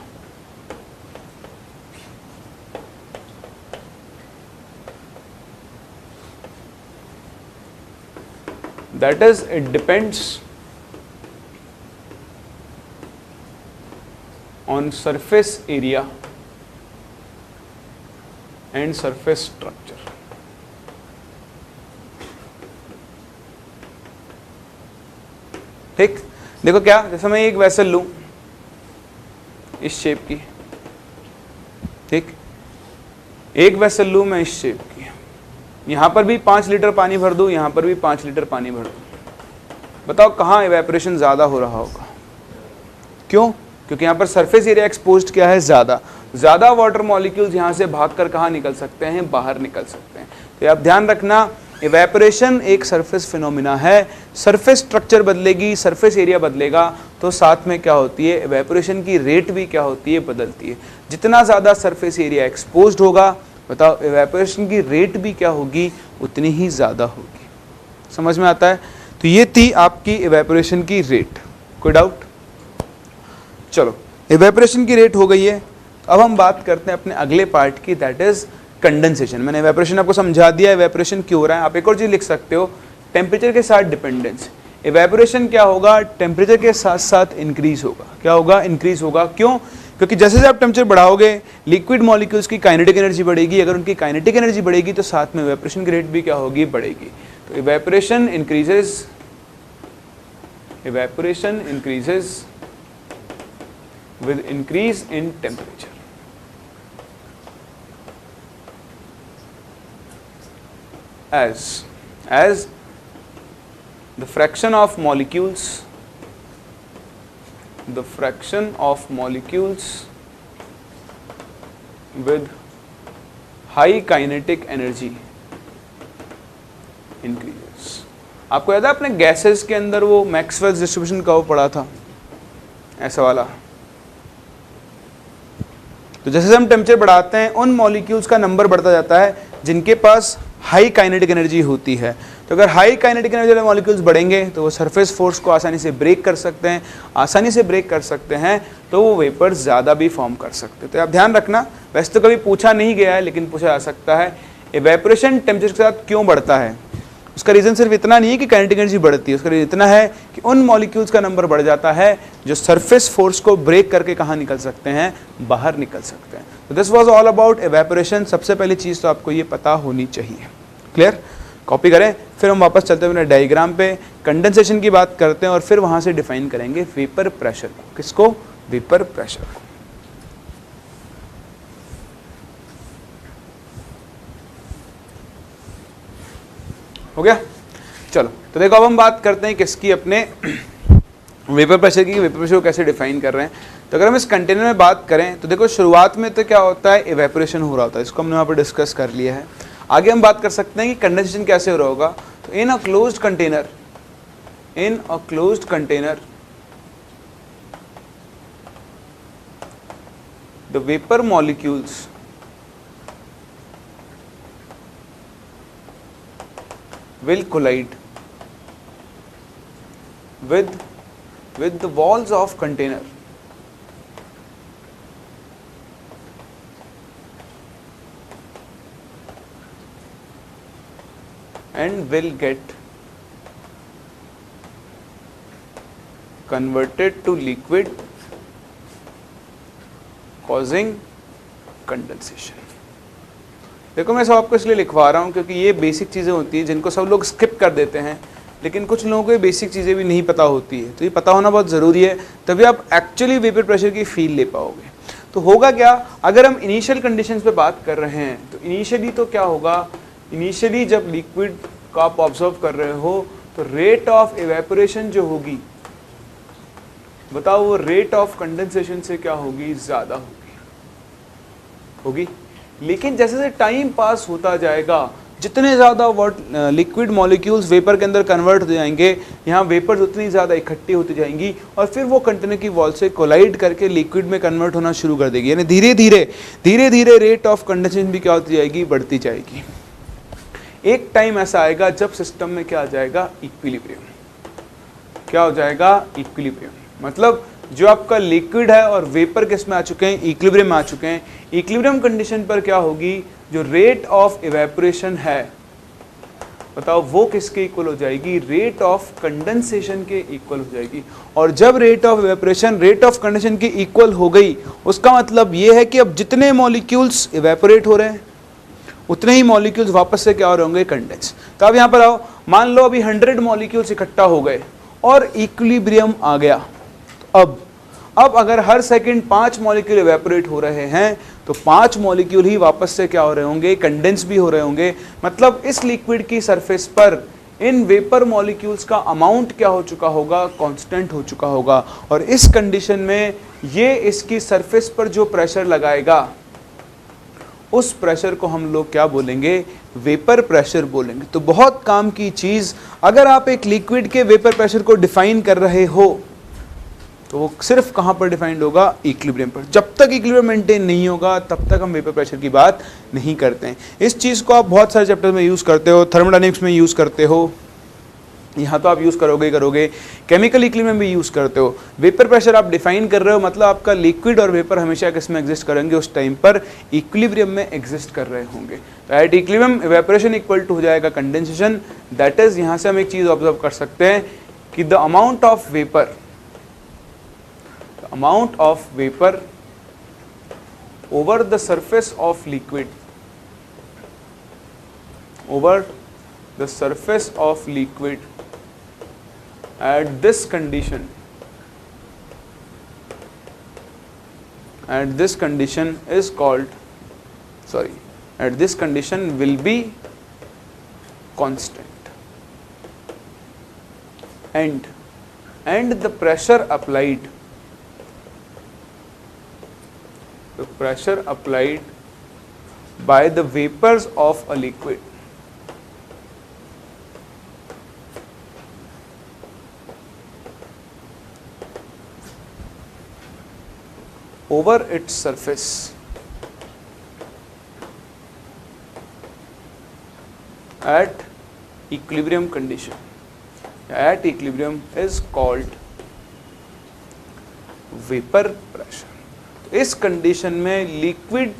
That is, it depends on surface area and surface structure. ठीक, देखो क्या, जैसे मैं एक वेसल लूं इस शेप की, ठीक, एक वेसल लूं मैं इस शेप की, यहां पर भी 5 लीटर पानी भर दूं, यहां पर भी 5 लीटर पानी भर दूं. बताओ कहां इवेपोरेशन ज्यादा हो रहा होगा? क्यों? क्योंकि यहां पर सरफेस एरिया एक्सपोज्ड क्या है? ज्यादा वाटर मॉलिक्यूल्स यहां से भागकर कहां निकल सकते हैं? बाहर निकल सकते हैं. तो आप ध्यान रखना, इवेपोरेशन एक सरफेस फिनोमिना है. सरफेस स्ट्रक्चर बदलेगी, सरफेस एरिया बदलेगा, तो साथ में क्या होती है? इवेपोरेशन की रेट भी क्या होती है? बदलती है. जितना ज़्यादा सरफेस एरिया एक्सपोज्ड होगा, बताओ इवेपोरेशन की रेट भी क्या होगी? उतनी ही ज़्यादा होगी. समझ में आता है? तो ये थी आपकी इवेपोरेशन की रेट. कोई डाउट? चलो, इवेपोरेशन की रेट हो गई है. अब हम बात करते हैं अपने अगले पार्ट की, दैट इज कंडेंसेशन. मैंने इवेपोरेशन आपको समझा दिया, इवेपोरेशन क्यों हो रहा है. आप एक और चीज लिख सकते हो, टेम्परेचर के साथ डिपेंडेंस. इवेपोरेशन क्या होगा? टेम्परेचर के साथ साथ इंक्रीज होगा. क्या होगा? इंक्रीज होगा. क्यों? क्योंकि जैसे जैसे आप टेम्परेचर बढ़ाओगे, लिक्विड मॉलिक्यूल्स की काइनेटिक एनर्जी बढ़ेगी. अगर उनकी काइनेटिक एनर्जी बढ़ेगी तो साथ में इवेपोरेशन की रेट भी क्या होगी? बढ़ेगी. तो evaporation increases evaporation increases with increase in temperature. As the fraction of molecules with high kinetic energy increases. आपको याद है आपने गैसेस के अंदर वो मैक्सवेल्स डिस्ट्रीब्यूशन कर्व पढ़ा था, ऐसा वाला। तो जैसे हम टेम्परेचर बढ़ाते हैं उन मॉलिक्यूल्स का नंबर बढ़ता जाता है जिनके पास हाई काइनेटिक एनर्जी होती है। तो अगर हाई काइनेटिक एनर्जी वाले मॉलिक्यूल्स बढ़ेंगे तो वो सरफेस फोर्स को आसानी से ब्रेक कर सकते हैं, तो वो वेपर्स ज़्यादा भी फॉर्म कर सकते हैं। तो आप ध्यान रखना, वैसे तो कभी पूछा नहीं गया है लेकिन पूछा जा सकता है, इवेपोरेशन टेम्परेचर के साथ क्यों बढ़ता है। उसका रीज़न सिर्फ इतना नहीं है कि काइनेटिक एनर्जी बढ़ती है, उसका रीज़न इतना है कि उन मॉलिक्यूल्स का नंबर बढ़ जाता है जो सरफेस फोर्स को ब्रेक करके कहाँ निकल सकते हैं, बाहर निकल सकते हैं। तो this was all about evaporation. सबसे पहली चीज़ तो आपको ये पता होनी चाहिए। क्लियर? कॉपी करें, फिर हम वापस चलते हुए डायग्राम पे कंडेंसेशन की बात करते हैं और फिर वहाँ से डिफाइन करेंगे वेपर प्रेशर को। किसको? वेपर प्रेशर को। हो गया? चलो, तो देखो अब हम बात करते हैं किसकी, अपने वेपर प्रेशर की। वेपर प्रेशर को कैसे डिफाइन कर रहे हैं। तो अगर हम इस कंटेनर में बात करें तो देखो शुरुआत में तो क्या होता है, इवेपोरेशन हो रहा होता है, इसको हमने वहाँ पर डिस्कस कर लिया है। आगे हम बात कर सकते हैं कि कंडेंसेशन कैसे हो रहा होगा। तो in a closed container the vapour molecules will collide with the walls of container and will get converted to liquid causing condensation। देखो मैं सब आपको इसलिए लिखवा रहा हूँ क्योंकि ये बेसिक चीज़ें होती हैं जिनको सब लोग स्किप कर देते हैं, लेकिन कुछ लोगों को ये बेसिक चीज़ें भी नहीं पता होती है। तो ये पता होना बहुत ज़रूरी है, तभी आप एक्चुअली वेपर प्रेशर की फील ले पाओगे। तो होगा क्या, अगर हम इनिशियल कंडीशंस पे बात कर रहे हैं तो इनिशियली तो क्या होगा, इनिशियली जब लिक्विड को आप ऑब्जर्व कर रहे हो तो रेट ऑफ इवेपोरेशन जो होगी, बताओ वो रेट ऑफ कंडेंसेशन से क्या होगी, ज़्यादा होगी। लेकिन जैसे जैसे टाइम पास होता जाएगा, जितने ज़्यादा लिक्विड मॉलिक्यूल्स वेपर के अंदर कन्वर्ट हो जाएंगे, यहाँ वेपर्स उतनी ज़्यादा इकट्ठी होती जाएंगी और फिर वो कंटेनर की वॉल से कोलाइड करके लिक्विड में कन्वर्ट होना शुरू कर देगी। यानी धीरे धीरे रेट ऑफ कंडेंसेशन भी क्या होती जाएगी, बढ़ती जाएगी। एक टाइम ऐसा आएगा जब सिस्टम में क्या आ जाएगा, इक्विलिब्रियम। क्या हो जाएगा, इक्विलिब्रियम। मतलब जो आपका लिक्विड है और वेपर किस में आ चुके हैं, इक्विलिब्रियम में आ चुके हैं। इक्विलिब्रियम कंडीशन पर क्या होगी, जो रेट ऑफ इवेपोरेशन है, बताओ वो किसके इक्वल हो जाएगी, रेट ऑफ कंडेंसेशन के इक्वल हो जाएगी। और जब rate of evaporation rate of condensation के इक्वल हो गई, उसका मतलब ये है कि अब जितने मॉलिक्यूल्स इवेपोरेट हो रहे हैं उतने ही मॉलिक्यूल्स वापस से क्या हो रहे होंगे, कंडेंस। तो अब यहाँ पर आओ, मान लो अभी 100 मॉलिक्यूल्स इकट्ठा हो गए और इक्विलिब्रियम आ गया। अब अगर हर सेकंड 5 मॉलिक्यूल इवेपोरेट हो रहे हैं तो 5 मॉलिक्यूल ही वापस से क्या हो रहे होंगे, कंडेंस भी हो रहे होंगे। मतलब इस लिक्विड की सरफेस पर इन वेपर मॉलिक्यूल्स का अमाउंट क्या हो चुका होगा, कांस्टेंट हो चुका होगा। और इस कंडीशन में ये इसकी सरफेस पर जो प्रेशर लगाएगा, उस प्रेशर को हम लोग क्या बोलेंगे, वेपर प्रेशर बोलेंगे। तो बहुत काम की चीज़, अगर आप एक लिक्विड के वेपर प्रेशर को डिफाइन कर रहे हो तो वो सिर्फ कहाँ पर डिफाइंड होगा, इक्विलिब्रियम पर। जब तक इक्विलिब्रियम मेंटेन नहीं होगा तब तक हम वेपर प्रेशर की बात नहीं करते हैं। इस चीज़ को आप बहुत सारे चैप्टर्स में यूज़ करते हो, थर्मोडायनेमिक्स में यूज़ करते हो, यहाँ तो आप यूज़ करोगे, केमिकल इक्विलिब्रियम भी यूज़ करते हो। वेपर प्रेशर आप डिफाइन कर रहे हो, मतलब आपका लिक्विड और वेपर हमेशा किस में एग्जिस्ट करेंगे, उस टाइम पर इक्विलिब्रियम में एग्जिस्ट कर रहे होंगे। तो at equilibrium evaporation equal to हो जाएगा कंडेंसेशन। दैट इज, यहाँ से हम एक चीज़ ऑब्जर्व कर सकते हैं कि the amount of vapour over the surface of liquid at this condition will be constant, and the pressure applied by the vapors of a liquid over its surface at equilibrium condition is called vapor pressure. इस कंडीशन में लिक्विड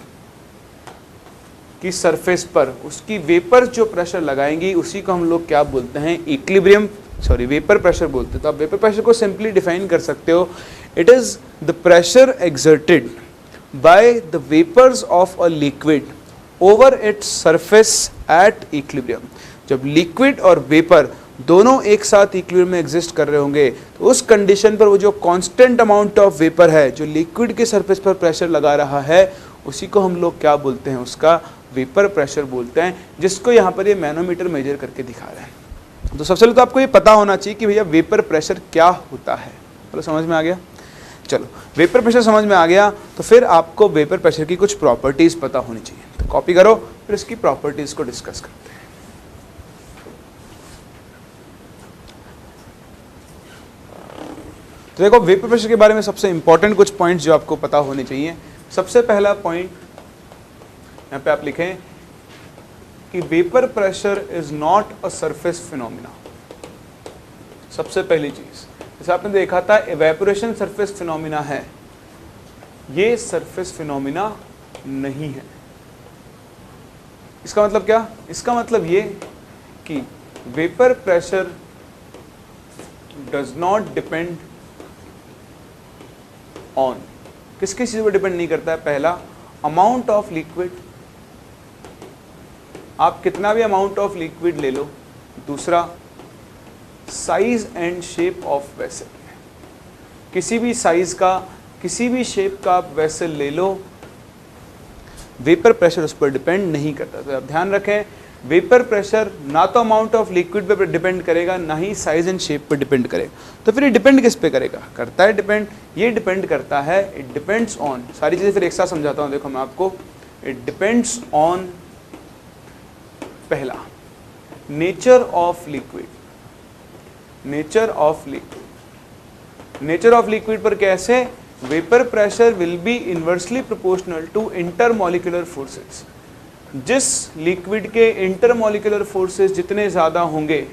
की सरफेस पर उसकी वेपर जो प्रेशर लगाएंगी उसी को हम लोग क्या बोलते हैं, वेपर प्रेशर बोलते हैं। तो आप वेपर प्रेशर को सिंपली डिफाइन कर सकते हो, it is the pressure exerted by the vapours of a liquid over its surface at equilibrium. जब लिक्विड और वेपर दोनों एक साथ इक्विलिब्रियम में एग्जिस्ट कर रहे होंगे तो उस कंडीशन पर वो जो कांस्टेंट अमाउंट ऑफ वेपर है जो लिक्विड के सरफेस पर प्रेशर लगा रहा है उसी को हम लोग क्या बोलते हैं, उसका वेपर प्रेशर बोलते हैं, जिसको यहाँ पर ये मैनोमीटर मेजर करके दिखा रहे हैं। तो सबसे पहले तो आपको ये पता होना चाहिए कि भैया वेपर प्रेशर क्या होता है। चलो समझ में आ गया। चलो वेपर प्रेशर समझ में आ गया तो फिर आपको वेपर प्रेशर की कुछ प्रॉपर्टीज पता होनी चाहिए। तो कॉपी करो, फिर इसकी प्रॉपर्टीज को डिस्कस करते हैं। तो देखो वेपर प्रेशर के बारे में सबसे इंपॉर्टेंट कुछ पॉइंट्स जो आपको पता होने चाहिए। सबसे पहला पॉइंट यहाँ पे आप लिखें कि vapour pressure is not a surface phenomena. सबसे पहली चीज, जैसे आपने देखा था इवेपोरेशन सरफेस फिनोमिना है, ये सरफेस फिनोमिना नहीं है। इसका मतलब क्या? इसका मतलब ये कि vapour pressure does not depend on, किस चीज पर डिपेंड नहीं करता है। पहला, अमाउंट ऑफ लिक्विड, आप कितना भी अमाउंट ऑफ लिक्विड ले लो। दूसरा, size and shape of vessel, किसी भी साइज का किसी भी शेप का आप वेसल ले लो, वेपर प्रेशर उस पर डिपेंड नहीं करता। तो आप ध्यान रखें, वेपर प्रेशर ना तो अमाउंट ऑफ लिक्विड पे डिपेंड करेगा, ना ही साइज एंड शेप पर डिपेंड करेगा। तो फिर ये डिपेंड किस पे करेगा? करता है डिपेंड, ये डिपेंड करता है, इट डिपेंड्स ऑन, सारी चीज़ें फिर एक साथ समझाता हूँ। देखो मैं आपको, इट डिपेंड्स ऑन, पहला nature of liquid, nature of liquid पर कैसे? Vapour pressure will be inversely proportional to intermolecular forces. जिस लिक्विड के इंटरमॉलिक्यूलर फोर्सेस जितने ज़्यादा होंगे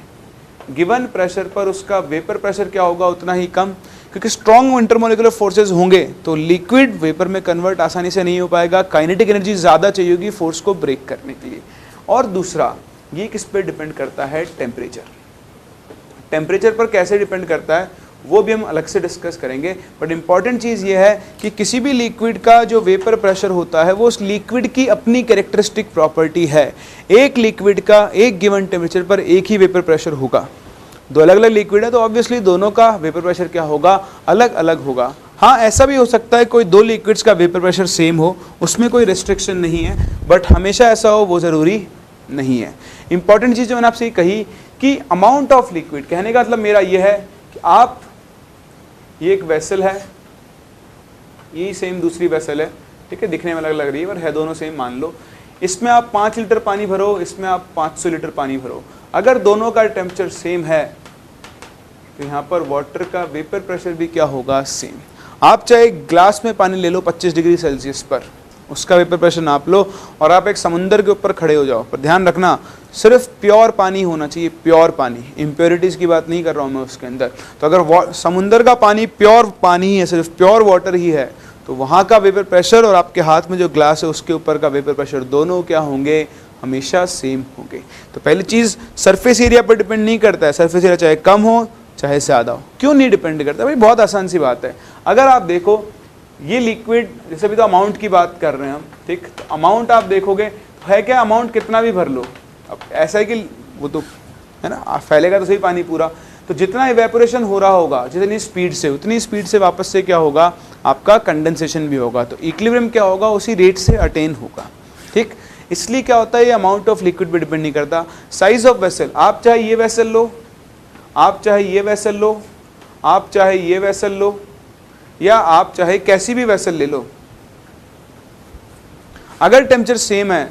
गिवन प्रेशर पर, उसका वेपर प्रेशर क्या होगा? उतना ही कम, क्योंकि स्ट्रॉन्ग इंटरमॉलिक्यूलर फोर्सेस होंगे तो लिक्विड वेपर में कन्वर्ट आसानी से नहीं हो पाएगा, काइनेटिक एनर्जी ज़्यादा चाहिए होगी फोर्स को ब्रेक करने के लिए। और दूसरा, ये किस पे डिपेंड करता है? टेम्परेचर। टेम्परेचर पर कैसे डिपेंड करता है वो भी हम अलग से डिस्कस करेंगे, बट इंपॉर्टेंट चीज़ ये है कि किसी भी लिक्विड का जो वेपर प्रेशर होता है वो उस लिक्विड की अपनी कैरेक्टरिस्टिक प्रॉपर्टी है। एक लिक्विड का एक गिवन टेम्परेचर पर एक ही वेपर प्रेशर होगा। दो अलग अलग लिक्विड है तो ऑब्वियसली दोनों का वेपर प्रेशर क्या होगा? अलग अलग होगा। हाँ, ऐसा भी हो सकता है कोई दो लिक्विड्स का वेपर प्रेशर सेम हो, उसमें कोई रिस्ट्रिक्शन नहीं है, बट हमेशा ऐसा हो वो ज़रूरी नहीं है। इंपॉर्टेंट चीज़ जो मैंने आपसे कही कि अमाउंट ऑफ लिक्विड, कहने का मतलब मेरा ये है कि आप, ये एक वेसल है, ये सेम दूसरी वेसल है, ठीक है, दिखने में अलग लग रही है पर है दोनों सेम मान लो। इसमें आप 5 लीटर पानी भरो, इसमें आप 500 लीटर पानी भरो। अगर दोनों का टेम्परेचर सेम है तो यहाँ पर वाटर का वेपर प्रेशर भी क्या होगा? सेम। आप चाहे ग्लास में पानी ले लो 25 डिग्री सेल्सियस पर, उसका वेपर प्रेशर नाप लो, और आप एक समुंदर के ऊपर खड़े हो जाओ, पर ध्यान रखना सिर्फ प्योर पानी होना चाहिए, प्योर पानी, इम्प्योरिटीज़ की बात नहीं कर रहा हूँ मैं उसके अंदर। तो अगर समुंदर का पानी प्योर पानी है, सिर्फ प्योर वाटर ही है, तो वहाँ का वेपर प्रेशर और आपके हाथ में जो ग्लास है उसके ऊपर का वेपर प्रेशर दोनों क्या होंगे? हमेशा सेम होंगे। तो पहली चीज़, सरफेस एरिया पर डिपेंड नहीं करता है, सरफेस एरिया चाहे कम हो चाहे ज़्यादा हो। क्यों नहीं डिपेंड करता? भाई बहुत आसान सी बात है। अगर आप देखो ये लिक्विड, जैसे भी तो अमाउंट की बात कर रहे हैं हम, ठीक, तो अमाउंट आप देखोगे तो है क्या? अमाउंट कितना भी भर लो, अब ऐसा है कि वो तो है ना, फैलेगा तो सही पानी पूरा, तो जितना इवेपोरेशन हो रहा होगा जितनी स्पीड से, उतनी स्पीड से वापस से क्या होगा, आपका कंडेंसेशन भी होगा। तो इक्विलिब्रियम क्या होगा, उसी रेट से अटेन होगा। ठीक, इसलिए क्या होता है, ये अमाउंट ऑफ लिक्विड पे डिपेंड नहीं करता। साइज ऑफ वेसल, आप चाहे ये वेसल लो, आप चाहे ये वेसल लो, आप चाहे ये वेसल लो, या आप चाहे कैसी भी वेसल ले लो, अगर टेम्परेचर सेम है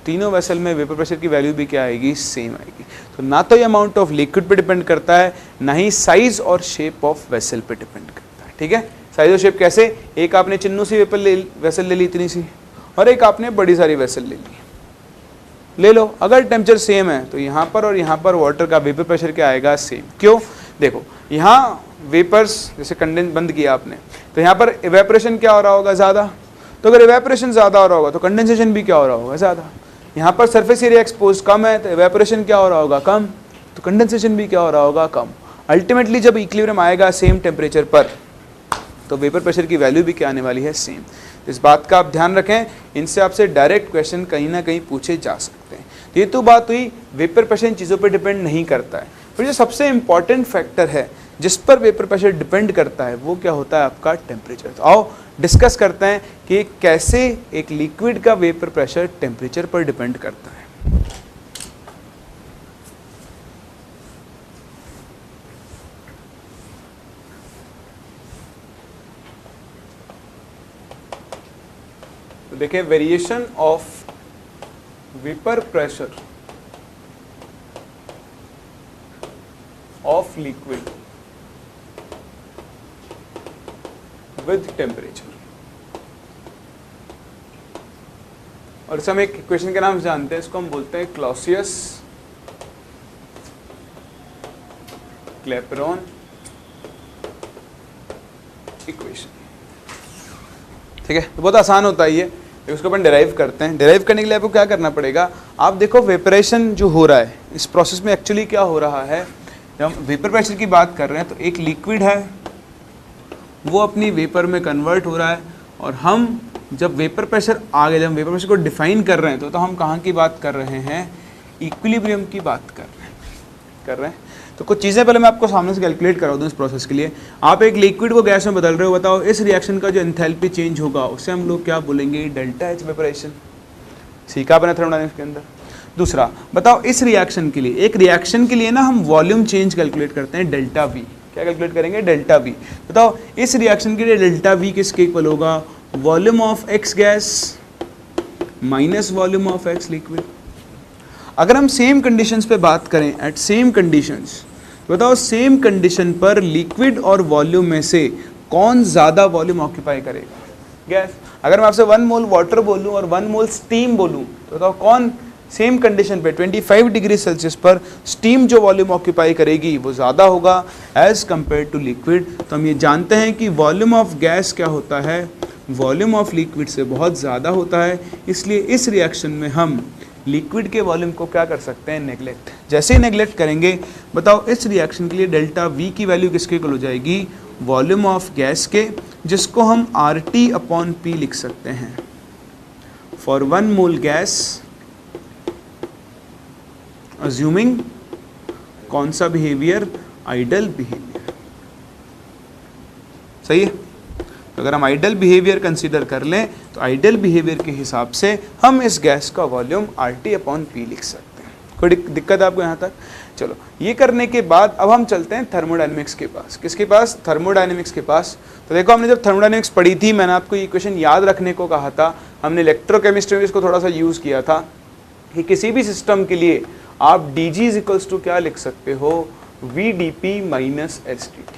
तीनों वेसल में वेपर प्रेशर की वैल्यू भी क्या आएगी, सेम आएगी। तो ना तो ये अमाउंट ऑफ लिक्विड पे डिपेंड करता है, ना ही साइज और शेप ऑफ वेसल पे डिपेंड करता है। ठीक है, साइज और शेप कैसे, एक आपने चिन्नू सी वेसल ले ली इतनी सी, और एक आपने बड़ी सारी वेसल ले ली, ले लो। अगर टेम्परेचर सेम है तो यहाँ पर और यहाँ पर वाटर का वेपर प्रेशर क्या आएगा, सेम। क्यों, देखो यहाँ वेपर्स जैसे कंडेंस बंद किया आपने, तो यहाँ पर इवेपोरेशन क्या हो रहा होगा, ज़्यादा। तो अगर इवेपोरेशन ज़्यादा हो रहा होगा तो कंडेंसेशन भी क्या हो रहा होगा, ज़्यादा। यहाँ पर सरफेस एरिया एक्सपोज कम है तो इवेपोरेशन क्या हो रहा होगा, कम, तो कंडेंसेशन भी क्या हो रहा होगा, कम। अल्टीमेटली जब इक्विलिब्रियम आएगा सेम टेम्परेचर पर, तो वेपर प्रेशर की वैल्यू भी क्या आने वाली है, सेम। इस बात का आप ध्यान रखें, इनसे आपसे डायरेक्ट क्वेश्चन कहीं ना कहीं पूछे जा सकते हैं। ये तो बात हुई वेपर प्रेशर इन चीज़ों पर डिपेंड नहीं करता है। फिर जो सबसे इंपॉर्टेंट फैक्टर है जिस पर वेपर प्रेशर डिपेंड करता है वो क्या होता है, आपका टेम्परेचर। तो आओ डिस्कस करते हैं कि कैसे एक लिक्विड का वेपर प्रेशर टेम्परेचर पर डिपेंड करता है। तो देखिए, variation of vapour pressure of liquid with temperature. और इसे हम एक इक्वेशन के नाम से जानते हैं, इसको हम बोलते हैं क्लॉसियस क्लैपेरॉन इक्वेशन। ठीक है, तो बहुत आसान होता है ये, उसको अपन डिराइव करते हैं। डिराइव करने के लिए आपको क्या करना पड़ेगा, आप देखो वेपरेशन जो हो रहा है इस प्रोसेस में एक्चुअली क्या हो रहा है। जब हम वेपर प्रेशर की बात कर रहे हैं तो एक लिक्विड है वो अपनी वेपर में कन्वर्ट हो रहा है, और हम जब वेपर प्रेशर आ गए, जब वेपर प्रेशर को डिफाइन कर रहे हैं तो हम कहाँ की बात कर रहे हैं, इक्विलिब्रियम की बात कर रहे हैं। तो कुछ चीज़ें पहले मैं आपको सामने से कैलकुलेट करा दूँ इस प्रोसेस के लिए। आप एक लिक्विड को गैस में बदल रहे हो, बताओ इस रिएक्शन का जो एंथैल्पी चेंज होगा उसे हम लोग क्या बोलेंगे, डेल्टा एच वेपरेशन। सीखा आपने थर्मोडायनेमिक्स के अंदर। दूसरा बताओ, इस रिएक्शन के लिए, एक रिएक्शन के लिए ना हम वॉल्यूम चेंज कैलकुलेट करते हैं, डेल्टा वी। क्या कैलकुलेट करेंगे, डेल्टा वी। बताओ इस रिएक्शन के लिए डेल्टा वी किसके इक्वल होगा, volume of x gas minus volume of x liquid. अगर हम सेम कंडीशंस पे बात करें, एट सेम कंडीशंस, बताओ सेम कंडीशन पर लिक्विड और वॉल्यूम में से कौन ज़्यादा वॉल्यूम ऑक्यूपाई करेगा, गैस। अगर मैं आपसे 1 मोल वाटर बोलूँ और 1 मोल स्टीम बोलूँ तो बताओ कौन सेम कंडीशन पे 25 डिग्री सेल्सियस पर स्टीम जो वॉल्यूम ऑक्यूपाई करेगी वो ज़्यादा होगा एज कंपेयर टू लिक्विड। तो हम ये जानते हैं कि वॉल्यूम ऑफ गैस क्या होता है, वॉल्यूम ऑफ लिक्विड से बहुत ज़्यादा होता है। इसलिए इस रिएक्शन में हम लिक्विड के वॉल्यूम को क्या कर सकते हैं, नेगलेक्ट। जैसे ही नेगलेक्ट करेंगे, बताओ इस रिएक्शन के लिए डेल्टा वी की वैल्यू किसके इक्वल हो जाएगी, वॉल्यूम ऑफ गैस के, जिसको हम RT अपॉन P लिख सकते हैं। फॉर 1 मोल गैस अज्यूमिंग कौन सा बिहेवियर, आइडल बिहेवियर। सही है। तो अगर हम आइडल बिहेवियर कंसीडर कर लें तो आइडल बिहेवियर के हिसाब से हम इस गैस का वॉल्यूम RT अपॉन P लिख सकते हैं। कोई दिक्कत है आपको यहाँ तक? चलो, ये करने के बाद अब हम चलते हैं थर्मोडायनेमिक्स के पास। किसके पास, थर्मोडायनेमिक्स के पास। तो देखो, हमने जब थर्मोडायनेमिक्स पढ़ी थी, मैंने आपको ये इक्वेशन याद रखने को कहा था। हमने इलेक्ट्रोकेमिस्ट्री में इसको थोड़ा सा यूज़ किया था कि किसी भी सिस्टम के लिए आप dg इज इक्वल्स टू क्या लिख सकते हो, VdP माइनस SdT।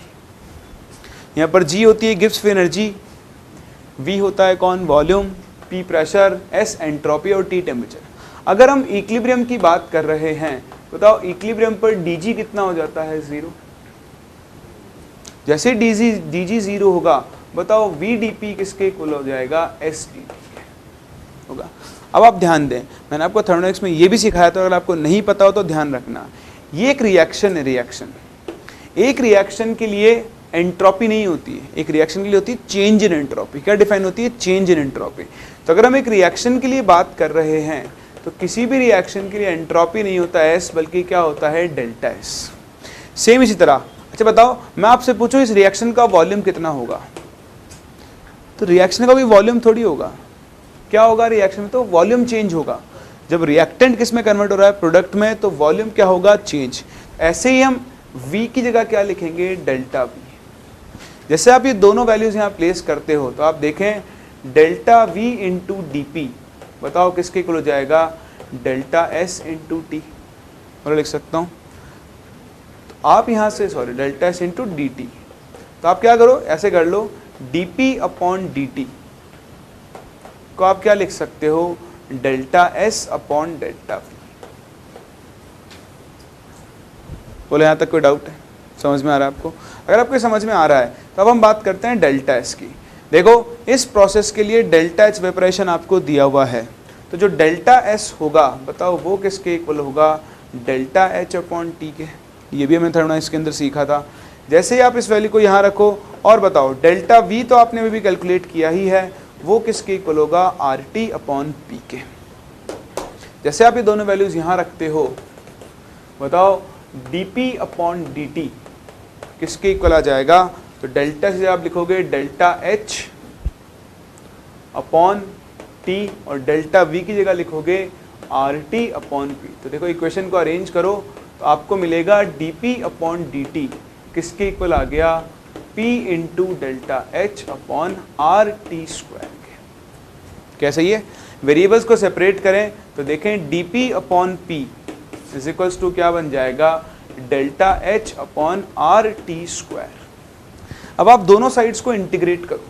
यहाँ पर G होती है गिब्स फ्री एनर्जी, V होता है कौन, volume, P pressure, S entropy और T टेम्परेचर। अगर हम इक्विलिब्रियम की बात कर रहे हैं, बताओ इक्विलिब्रियम पर dg कितना हो जाता है, 0। जैसे dg 0 होगा, बताओ VdP किसके इक्वल हो जाएगा, SdT होगा। अब आप ध्यान दें, मैंने आपको थर्मोडायनेमिक्स में ये भी सिखाया था, अगर आपको नहीं पता हो तो ध्यान रखना। ये एक रिएक्शन है, एक रिएक्शन के लिए एंट्रोपी नहीं होती है, एक रिएक्शन के लिए होती है चेंज इन एंट्रोपी। क्या डिफाइन होती है, चेंज इन एंट्रोपी। तो अगर हम एक रिएक्शन के लिए बात कर रहे हैं तो किसी भी रिएक्शन के लिए एंट्रोपी नहीं होता एस, बल्कि क्या होता है डेल्टा एस। सेम इसी तरह, अच्छा बताओ मैं आपसे पूछूं इस रिएक्शन का वॉल्यूम कितना होगा, तो रिएक्शन का भी वॉल्यूम थोड़ी होगा, क्या होगा रिएक्शन में, तो वॉल्यूम चेंज होगा। जब रिएक्टेंट किस में कन्वर्ट हो रहा है, प्रोडक्ट में, तो वॉल्यूम क्या होगा, चेंज। ऐसे ही हम V की जगह क्या लिखेंगे, डेल्टा V। जैसे आप ये दोनों वैल्यूज यहाँ प्लेस करते हो तो आप देखें delta V into D P, बताओ किसके इक्वल हो जाएगा, डेल्टा S इंटू टी, और लिख सकता हूँ तो आप यहाँ से sorry delta S into D T, तो आप क्या करो ऐसे कर लो D P upon D T को आप क्या लिख सकते हो, delta S upon delta V। बोले यहाँ तक कोई डाउट है, समझ में आ रहा है आपको? अगर आपको समझ में आ रहा है तो अब हम बात करते हैं डेल्टा एच की। देखो इस प्रोसेस के लिए डेल्टा एच वेपरेशन आपको दिया हुआ है, तो जो डेल्टा एस होगा बताओ वो किसके इक्वल होगा, डेल्टा एच अपॉन टी के। ये भी हमें थोड़ा इसके अंदर सीखा था। जैसे ही आप इस वैल्यू को यहाँ रखो और बताओ डेल्टा वी तो आपने भी कैलकुलेट किया ही है, वो किसके इक्वल होगा, आर टी अपॉन पी के। जैसे आप ये दोनों वैल्यूज यहाँ रखते हो बताओ dp अपॉन dt किसके इक्वल आ जाएगा, तो डेल्टा से आप लिखोगे डेल्टा h अपॉन t और डेल्टा v की जगह लिखोगे rt अपॉन p। तो देखो इक्वेशन को अरेंज करो तो आपको मिलेगा dp अपॉन dt किसके इक्वल आ गया, p into delta h upon R T square के। कैसे ये वेरिएबल्स को सेपरेट करें तो देखें dp upon p is equals to क्या बन जाएगा, delta H upon R T square. अब आप दोनों साइड्स को इंटीग्रेट करो,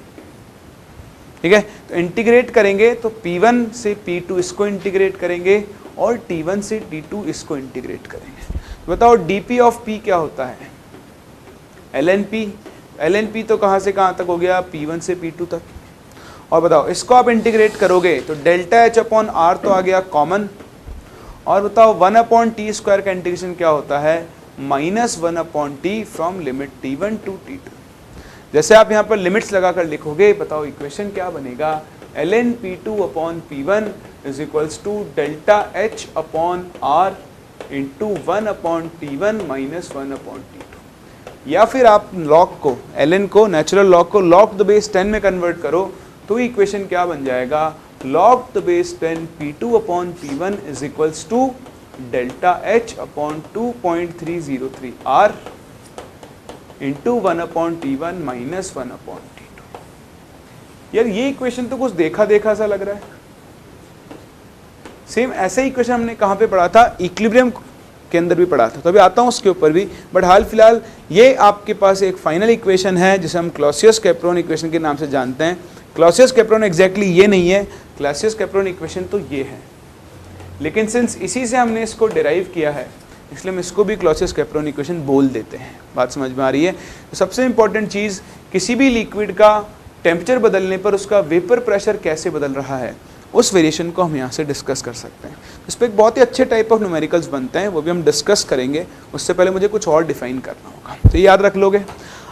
ठीक है, तो इंटीग्रेट करेंगे तो P1 से P2 इसको इंटीग्रेट करेंगे और T1 से T2 इसको इंटीग्रेट करेंगे। तो बताओ dP ऑफ P क्या होता है, LNP। LNP तो कहाँ से कहाँ तक हो गया, P1 से P2 तक। और बताओ इसको आप इंटीग्रेट करोगे तो डेल्टा एच अपॉन आर तो आ गया कॉमन, और बताओ 1 अपॉन टी स्क्वायर का इंटीग्रेशन क्या होता है, -1 upon T from limit T1 to T2। जैसे आप यहाँ पर लिमिट्स लगाकर लिखोगे बताओ इक्वेशन क्या बनेगा, ln P2 upon P1 is equals to delta H upon R into 1 upon T1 minus 1 upon T2। या फिर आप लॉग को ln को नेचुरल लॉग को log द बेस 10 में कन्वर्ट करो तो इक्वेशन क्या बन जाएगा, log the base 10 P2 upon P1 is equals to delta H upon 2.303 R into 1 upon T1 minus 1 upon T2। यार ये इक्वेशन तो कुछ देखा देखा सा लग रहा है। सेम ऐसे इक्वेशन हमने कहाँ पे पढ़ा था, इक्विलिब्रियम के अंदर भी पढ़ा था, तो अभी आता हूँ उसके ऊपर भी। बट हाल फिलहाल ये आपके पास एक फाइनल इक्वेशन है जिसे हम क्लॉसियस-कैपरॉन इक्वेशन के नाम से जानते हैं। क्लॉसियस-कैपरॉन एग्जैक्टली ये नहीं है, क्लॉसियस-कैपरॉन इक्वेशन तो ये है, लेकिन सिंस इसी से हमने इसको डिराइव किया है इसलिए हम इसको भी क्लॉसियस-कैपरॉन इक्वेशन बोल देते हैं। बात समझ में आ रही है? तो सबसे इंपॉर्टेंट चीज़, किसी भी लिक्विड का टेम्परेचर बदलने पर उसका वेपर प्रेशर कैसे बदल रहा है, उस वेरिएशन को हम यहाँ से डिस्कस कर सकते हैं। इस पर एक बहुत ही अच्छे टाइप ऑफ न्यूमेरिकल्स बनते हैं, वो भी हम डिस्कस करेंगे। उससे पहले मुझे कुछ और डिफाइन करना होगा, तो ये याद रख लोगे।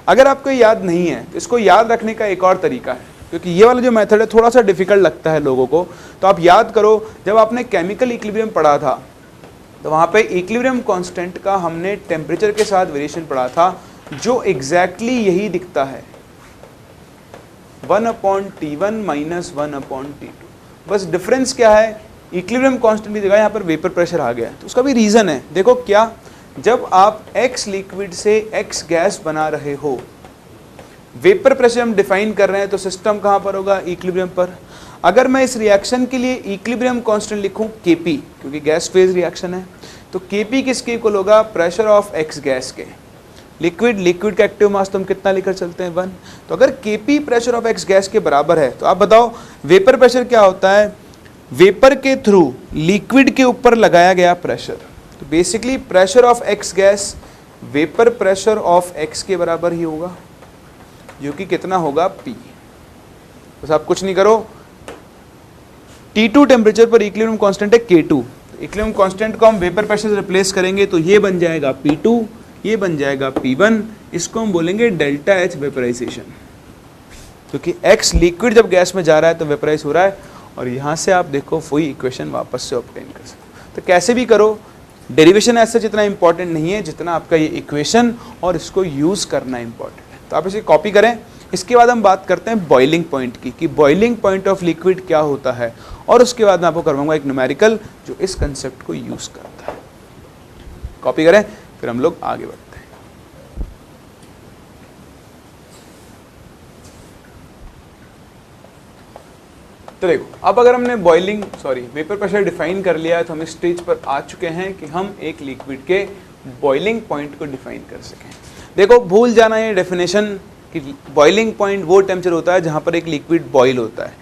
अगर आपको याद नहीं है तो इसको याद रखने का एक और तरीका है, क्योंकि ये वाला जो मेथड है थोड़ा सा डिफिकल्ट लगता है लोगों को। तो आप याद करो, जब आपने केमिकल इक्विलिब्रियम पढ़ा था तो वहाँ पे इक्विलिब्रियम कांस्टेंट का हमने टेम्परेचर के साथ वेरिएशन पढ़ा था, जो एग्जैक्टली यही दिखता है, 1 upon T1 minus 1 upon T2। बस डिफरेंस क्या है, इक्विलिब्रियम कांस्टेंट की जगह यहाँ पर वेपर प्रेशर आ गया है। तो उसका भी रीज़न है, देखो क्या, जब आप X लिक्विड से X गैस बना रहे हो, वेपर प्रेशर हम डिफाइन कर रहे हैं, तो सिस्टम कहाँ पर होगा, इक्विलिब्रियम पर। अगर मैं इस रिएक्शन के लिए इक्विलिब्रियम कांस्टेंट लिखूं Kp, क्योंकि गैस फेज रिएक्शन है, तो Kp किसके इक्वल होगा, प्रेशर ऑफ X गैस के। लिक्विड का एक्टिव मास तो हम कितना लेकर चलते हैं, 1। तो अगर Kp pressure of X gas के बराबर है तो आप बताओ वेपर प्रेशर क्या होता है, वेपर के थ्रू लिक्विड के ऊपर लगाया गया प्रेशर। तो basically pressure of X gas vapour pressure of X के बराबर ही होगा, जो कि कितना होगा, P। बस आप कुछ नहीं करो, T2 टेम्परेचर पर इक्विलिब्रियम कांस्टेंट है K2, इक्विलिब्रियम कांस्टेंट को हम वेपर प्रेशर से रिप्लेस करेंगे तो ये बन जाएगा P2, ये बन जाएगा P1, इसको हम बोलेंगे डेल्टा H वेपराइजेशन, क्योंकि X लिक्विड जब गैस में जा रहा है तो वेपराइज हो रहा है, और यहाँ से आप देखो वही इक्वेशन वापस से ऑब्टेन कर सकते। तो कैसे भी करो, डेरिवेशन ऐसा जितना इंपॉर्टेंट नहीं है जितना आपका ये इक्वेशन और इसको यूज़ करना इंपॉर्टेंट है। तो आप इसे कॉपी करें। इसके बाद हम बात करते हैं बॉइलिंग पॉइंट की, कि बॉइलिंग पॉइंट ऑफ लिक्विड क्या होता है, और उसके बाद मैं आपको करवाऊंगा एक न्यूमेरिकल जो इस कंसेप्ट को यूज़ करता है। कॉपी करें, फिर हम लोग आगे बढ़ते हैं। तो देखो, अब अगर हमने वेपर प्रेशर डिफाइन कर लिया है, तो हम इस स्टेज पर आ चुके हैं कि हम एक लिक्विड के बॉइलिंग पॉइंट को डिफाइन कर सकें। देखो, भूल जाना ये डेफिनेशन कि बॉइलिंग पॉइंट वो टेम्परेचर होता है जहाँ पर एक लिक्विड बॉइल होता है।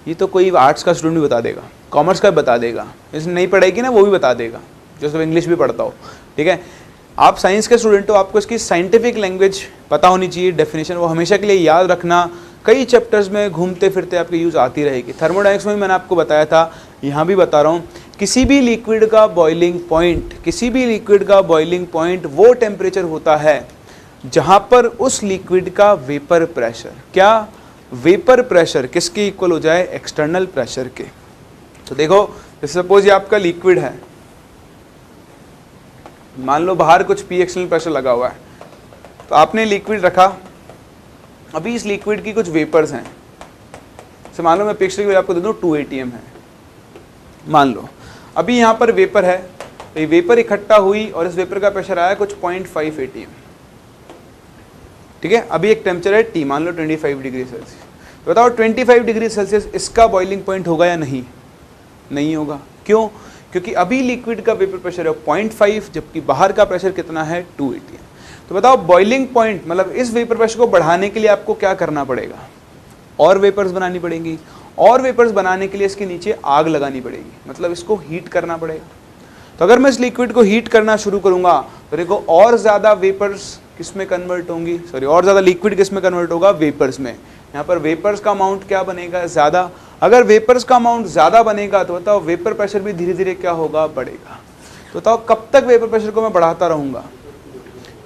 ये तो कोई आर्ट्स का स्टूडेंट भी बता देगा, कॉमर्स का भी बता देगा, जिसने नहीं पढ़ेगी ना वो भी बता देगा, जो सब इंग्लिश भी पढ़ता हो। ठीक है, आप साइंस के स्टूडेंट हो, आपको इसकी साइंटिफिक लैंग्वेज पता होनी चाहिए, डेफिनेशन वो हमेशा के लिए याद रखना। कई चैप्टर्स में घूमते फिरते आपके यूज़ आती रहेगी। थर्मोडायनेमिक्स में मैंने आपको बताया था, यहाँ भी बता रहा हूँ, किसी भी लिक्विड का बॉइलिंग पॉइंट वो टेम्परेचर होता है जहाँ पर उस लिक्विड का वेपर प्रेशर, क्या वेपर प्रेशर किसके इक्वल हो जाए, एक्सटर्नल प्रेशर के। तो देखो, जैसे सपोज ये आपका लिक्विड है, मान लो बाहर कुछ पी एक्सटर्नल प्रेशर लगा हुआ है, तो आपने लिक्विड रखा, अभी इस लिक्विड की कुछ वेपर्स हैं, तो मान लो मैं पिक्चर के आपको दे दूं 2 ATM है, मान लो अभी यहाँ पर वेपर है, तो ये वेपर इकट्ठा हुई और इस वेपर का प्रेशर आया कुछ 0.5 ATM। ठीक है, अभी एक टेम्परेचर है T, मान लो 25 डिग्री सेल्सियस। तो बताओ 25 डिग्री सेल्सियस इसका बॉइलिंग पॉइंट होगा या नहीं? नहीं होगा। क्यों? क्योंकि अभी लिक्विड का वेपर प्रेशर है 0.5, जबकि बाहर का प्रेशर कितना है 2 ATM। तो बताओ बॉइलिंग पॉइंट मतलब इस वेपर प्रेशर को बढ़ाने के लिए आपको क्या करना पड़ेगा? और वेपर्स बनानी पड़ेंगी, और वेपर्स बनाने के लिए इसके नीचे आग लगानी पड़ेगी, मतलब इसको हीट करना पड़ेगा। तो अगर मैं इस लिक्विड को हीट करना शुरू करूंगा तो देखो और ज़्यादा वेपर्स किस में कन्वर्ट होंगी, और ज़्यादा लिक्विड किस में कन्वर्ट होगा, वेपर्स में। यहाँ पर वेपर्स का अमाउंट क्या बनेगा, ज़्यादा। अगर वेपर्स का अमाउंट ज़्यादा बनेगा तो बताओ वेपर प्रेशर भी धीरे धीरे क्या होगा, बढ़ेगा। तो बताओ कब तक वेपर प्रेशर को मैं बढ़ाता रहूँगा,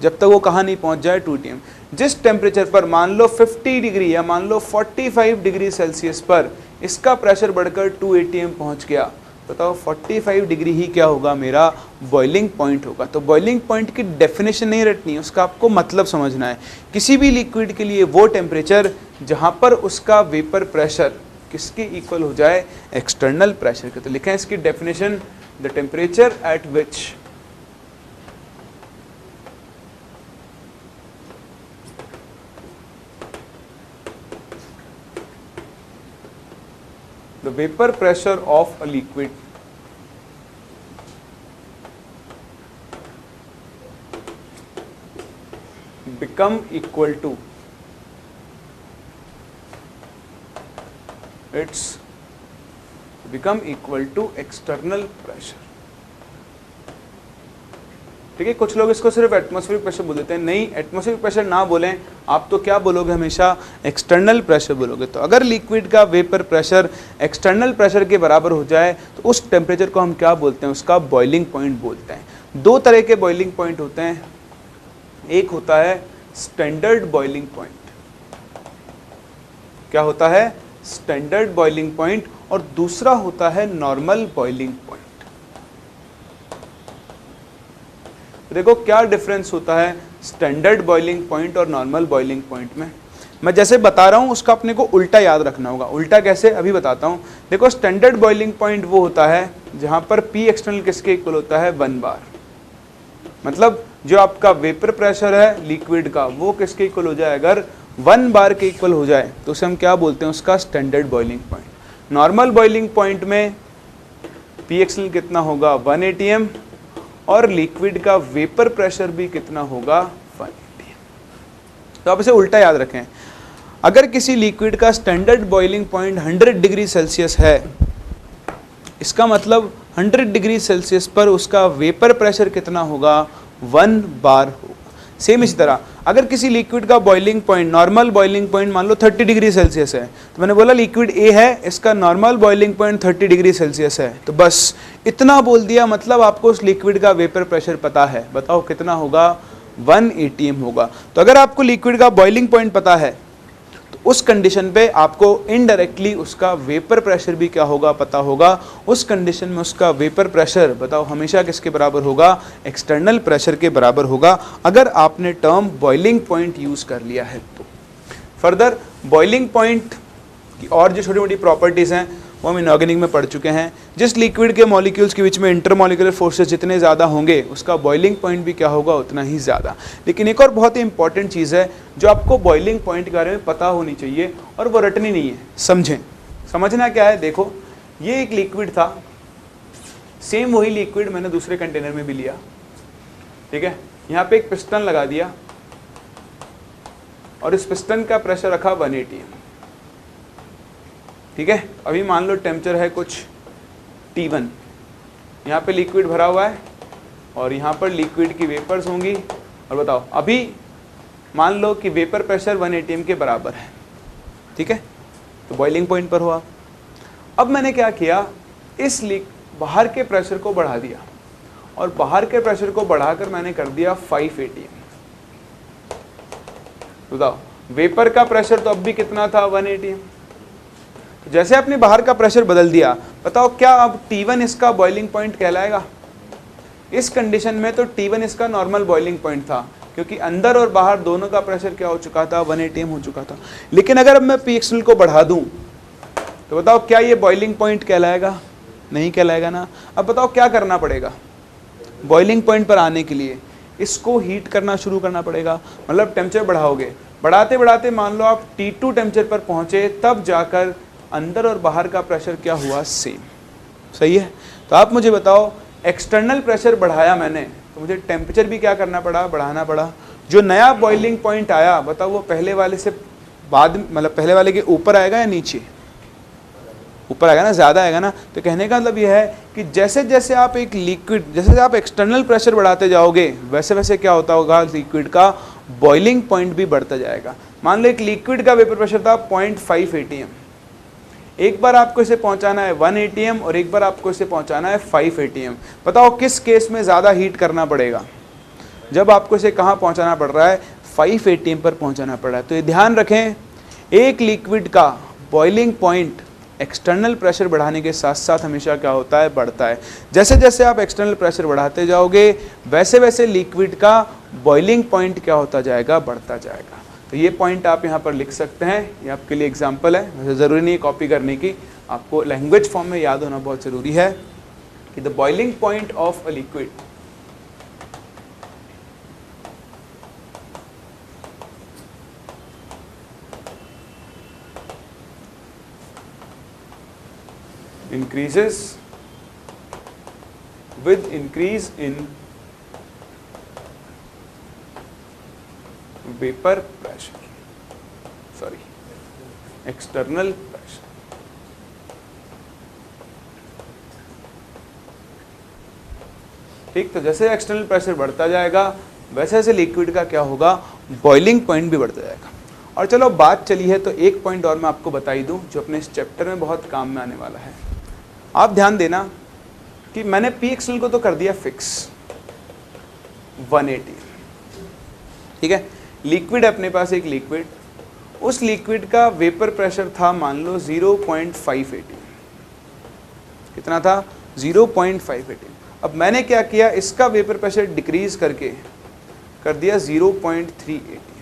जब तक वो कहाँ नहीं पहुँच जाए 2 ATM। जिस टेम्परेचर पर मान लो 50 डिग्री या मान लो 45 डिग्री सेल्सियस पर इसका प्रेशर बढ़कर 2 ATM पहुँच गया, बताओ 45 डिग्री ही क्या होगा, मेरा बॉइलिंग पॉइंट होगा। तो बॉइलिंग पॉइंट की डेफिनेशन नहीं रटनी है, उसका आपको मतलब समझना है। किसी भी लिक्विड के लिए वो टेम्परेचर जहाँ पर उसका वेपर प्रेशर किसके इक्वल हो जाए, एक्सटर्नल प्रेशर के। तो लिखें इसकी definition, the temperature at which the vapor pressure of a liquid become equal to external pressure। ठीक है, कुछ लोग इसको सिर्फ एटमॉस्फेरिक प्रेशर बोल देते हैं। नहीं, एटमॉस्फेरिक प्रेशर ना बोलें आप, तो क्या बोलोगे, हमेशा एक्सटर्नल प्रेशर बोलोगे। तो अगर लिक्विड का वेपर प्रेशर एक्सटर्नल प्रेशर के बराबर हो जाए तो उस टेम्परेचर को हम क्या बोलते हैं, उसका बॉइलिंग पॉइंट बोलते हैं। 2 तरह के बॉइलिंग पॉइंट होते हैं, एक होता है स्टैंडर्ड बॉइलिंग पॉइंट। क्या होता है, स्टैंडर्ड बॉइलिंग पॉइंट, और दूसरा होता है नॉर्मल बॉइलिंग पॉइंट। देखो क्या डिफरेंस होता है स्टैंडर्ड बॉइलिंग पॉइंट और नॉर्मल बॉइलिंग पॉइंट में। मैं जैसे बता रहा हूँ उसका अपने को उल्टा याद रखना होगा। उल्टा कैसे, अभी बताता हूँ। देखो, स्टैंडर्ड बॉइलिंग पॉइंट वो होता है जहाँ पर P एक्सटर्नल किसके इक्वल होता है, 1 बार। मतलब जो आपका वेपर प्रेशर है लिक्विड का वो किसके इक्वल हो जाए, अगर 1 बार के इक्वल हो जाए तो उसे हम क्या बोलते हैं, उसका standard boiling point. Normal boiling point में P एक्सटर्नल कितना होगा, 1 ATM, और लिक्विड का वेपर प्रेशर भी कितना होगा, 1 ATM। तो आप इसे उल्टा याद रखें। अगर किसी लिक्विड का standard boiling point 100 degree Celsius है, इसका मतलब 100 डिग्री सेल्सियस पर उसका वेपर प्रेशर कितना होगा, 1 बार होगा। सेम इसी तरह अगर किसी लिक्विड का boiling point, normal boiling point मान लो 30 डिग्री सेल्सियस है, तो मैंने बोला लिक्विड ए है, इसका normal boiling point 30 degree Celsius है, तो बस इतना बोल दिया, मतलब आपको उस लिक्विड का वेपर प्रेशर पता है। बताओ कितना होगा, 1 ATM होगा। तो अगर आपको लिक्विड का बॉइलिंग पॉइंट पता है तो उस कंडीशन पे आपको इनडायरेक्टली उसका वेपर प्रेशर भी क्या होगा पता होगा। उस कंडीशन में उसका वेपर प्रेशर बताओ हमेशा किसके बराबर होगा, एक्सटर्नल प्रेशर के बराबर होगा, अगर आपने टर्म बॉइलिंग पॉइंट यूज कर लिया है तो। फर्दर बॉइलिंग पॉइंट की और जो छोटी मोटी प्रॉपर्टीज हैं वो हम इनऑर्गेनिक में पढ़ चुके हैं। जिस लिक्विड के मॉलिक्यूल्स के बीच में इंटरमॉलिक्यूलर फोर्सेस जितने ज़्यादा होंगे उसका बॉइलिंग पॉइंट भी क्या होगा उतना ही ज़्यादा। लेकिन एक और बहुत ही इंपॉर्टेंट चीज़ है जो आपको बॉइलिंग पॉइंट के बारे में पता होनी चाहिए और वो रटनी नहीं है, समझें। समझना क्या है, देखो ये एक लिक्विड था, सेम वही लिक्विड मैंने दूसरे कंटेनर में भी लिया, ठीक है। यहाँ पे एक पिस्टन लगा दिया और इस पिस्टन का प्रेशर रखा 1 atm, ठीक है। अभी मान लो टेम्परेचर है कुछ T1, यहाँ पे लिक्विड भरा हुआ है और यहाँ पर लिक्विड की वेपर्स होंगी, और बताओ अभी मान लो कि वेपर प्रेशर 1 atm के बराबर है, ठीक है। तो बॉइलिंग पॉइंट पर हुआ। अब मैंने क्या किया, इस बाहर के प्रेशर को बढ़ा दिया और बाहर के प्रेशर को बढ़ाकर मैंने कर दिया 5 atm। बताओ वेपर का प्रेशर तो अब भी कितना था, 1 atm। जैसे आपने बाहर का प्रेशर बदल दिया, बताओ क्या अब T1 इसका बॉइलिंग पॉइंट कहलाएगा? इस कंडीशन में तो T1 इसका नॉर्मल बॉइलिंग पॉइंट था, क्योंकि अंदर और बाहर दोनों का प्रेशर क्या हो चुका था, 1 atm हो चुका था। लेकिन अगर अब मैं PXL को बढ़ा दूं तो बताओ क्या ये बॉइलिंग पॉइंट कहलाएगा? नहीं कहलाएगा ना। अब बताओ क्या करना पड़ेगा, बॉइलिंग पॉइंट पर आने के लिए इसको हीट करना शुरू करना पड़ेगा। मतलब टेम्परेचर बढ़ाओगे, बढ़ाते बढ़ाते मान लो आप T2 टेम्परेचर पर पहुंचे, तब जाकर अंदर और बाहर का प्रेशर क्या हुआ, सेम। सही है। तो आप मुझे बताओ एक्सटर्नल प्रेशर बढ़ाया मैंने तो मुझे टेम्परेचर भी क्या करना पड़ा, बढ़ाना पड़ा। जो नया बॉइलिंग पॉइंट आया बताओ वो पहले वाले से बाद, मतलब पहले वाले के ऊपर आएगा या नीचे? ऊपर आएगा ना, ज़्यादा आएगा ना। तो कहने का मतलब यह है कि जैसे जैसे आप एक लिक्विड, जैसे आप एक्सटर्नल प्रेशर बढ़ाते जाओगे वैसे वैसे क्या होता होगा, लिक्विड का बॉइलिंग पॉइंट भी बढ़ता जाएगा। मान लो एक लिक्विड का वेपर प्रेशर था 0.5 atm, एक बार आपको इसे पहुंचाना है 1 atm और एक बार आपको इसे पहुंचाना है 5 atm। बताओ किस केस में ज़्यादा हीट करना पड़ेगा? जब आपको इसे कहाँ पहुंचाना पड़ रहा है, 5 atm पर पहुंचाना पड़ रहा है। तो ये ध्यान रखें, एक लिक्विड का बॉइलिंग पॉइंट एक्सटर्नल प्रेशर बढ़ाने के साथ साथ हमेशा क्या होता है, बढ़ता है। जैसे जैसे आप एक्सटर्नल प्रेशर बढ़ाते जाओगे वैसे वैसे लिक्विड का बॉइलिंग पॉइंट क्या होता जाएगा, बढ़ता जाएगा। तो ये पॉइंट आप यहाँ पर लिख सकते हैं, ये आपके लिए एग्जाम्पल है। वैसे ज़रूरी नहीं है कॉपी करने की, आपको लैंग्वेज फॉर्म में याद होना बहुत ज़रूरी है कि the boiling point of a liquid increases with increase in vapor pressure, sorry, external pressure। ठीक, तो जैसे एक्सटर्नल प्रेशर बढ़ता जाएगा वैसे वैसे लिक्विड का क्या होगा, बॉइलिंग पॉइंट भी बढ़ता जाएगा। और चलो बात चली है तो एक पॉइंट और मैं आपको बता ही दूं जो अपने इस चैप्टर में बहुत काम में आने वाला है। आप ध्यान देना कि मैंने PXL को तो कर दिया फिक्स 1 atm, ठीक है। लिक्विड अपने पास एक लिक्विड, उस लिक्विड का वेपर प्रेशर था मान लो 0.5 atm। कितना था, 0.5 atm। अब मैंने क्या किया, इसका वेपर प्रेशर डिक्रीज करके कर दिया 0.3 atm,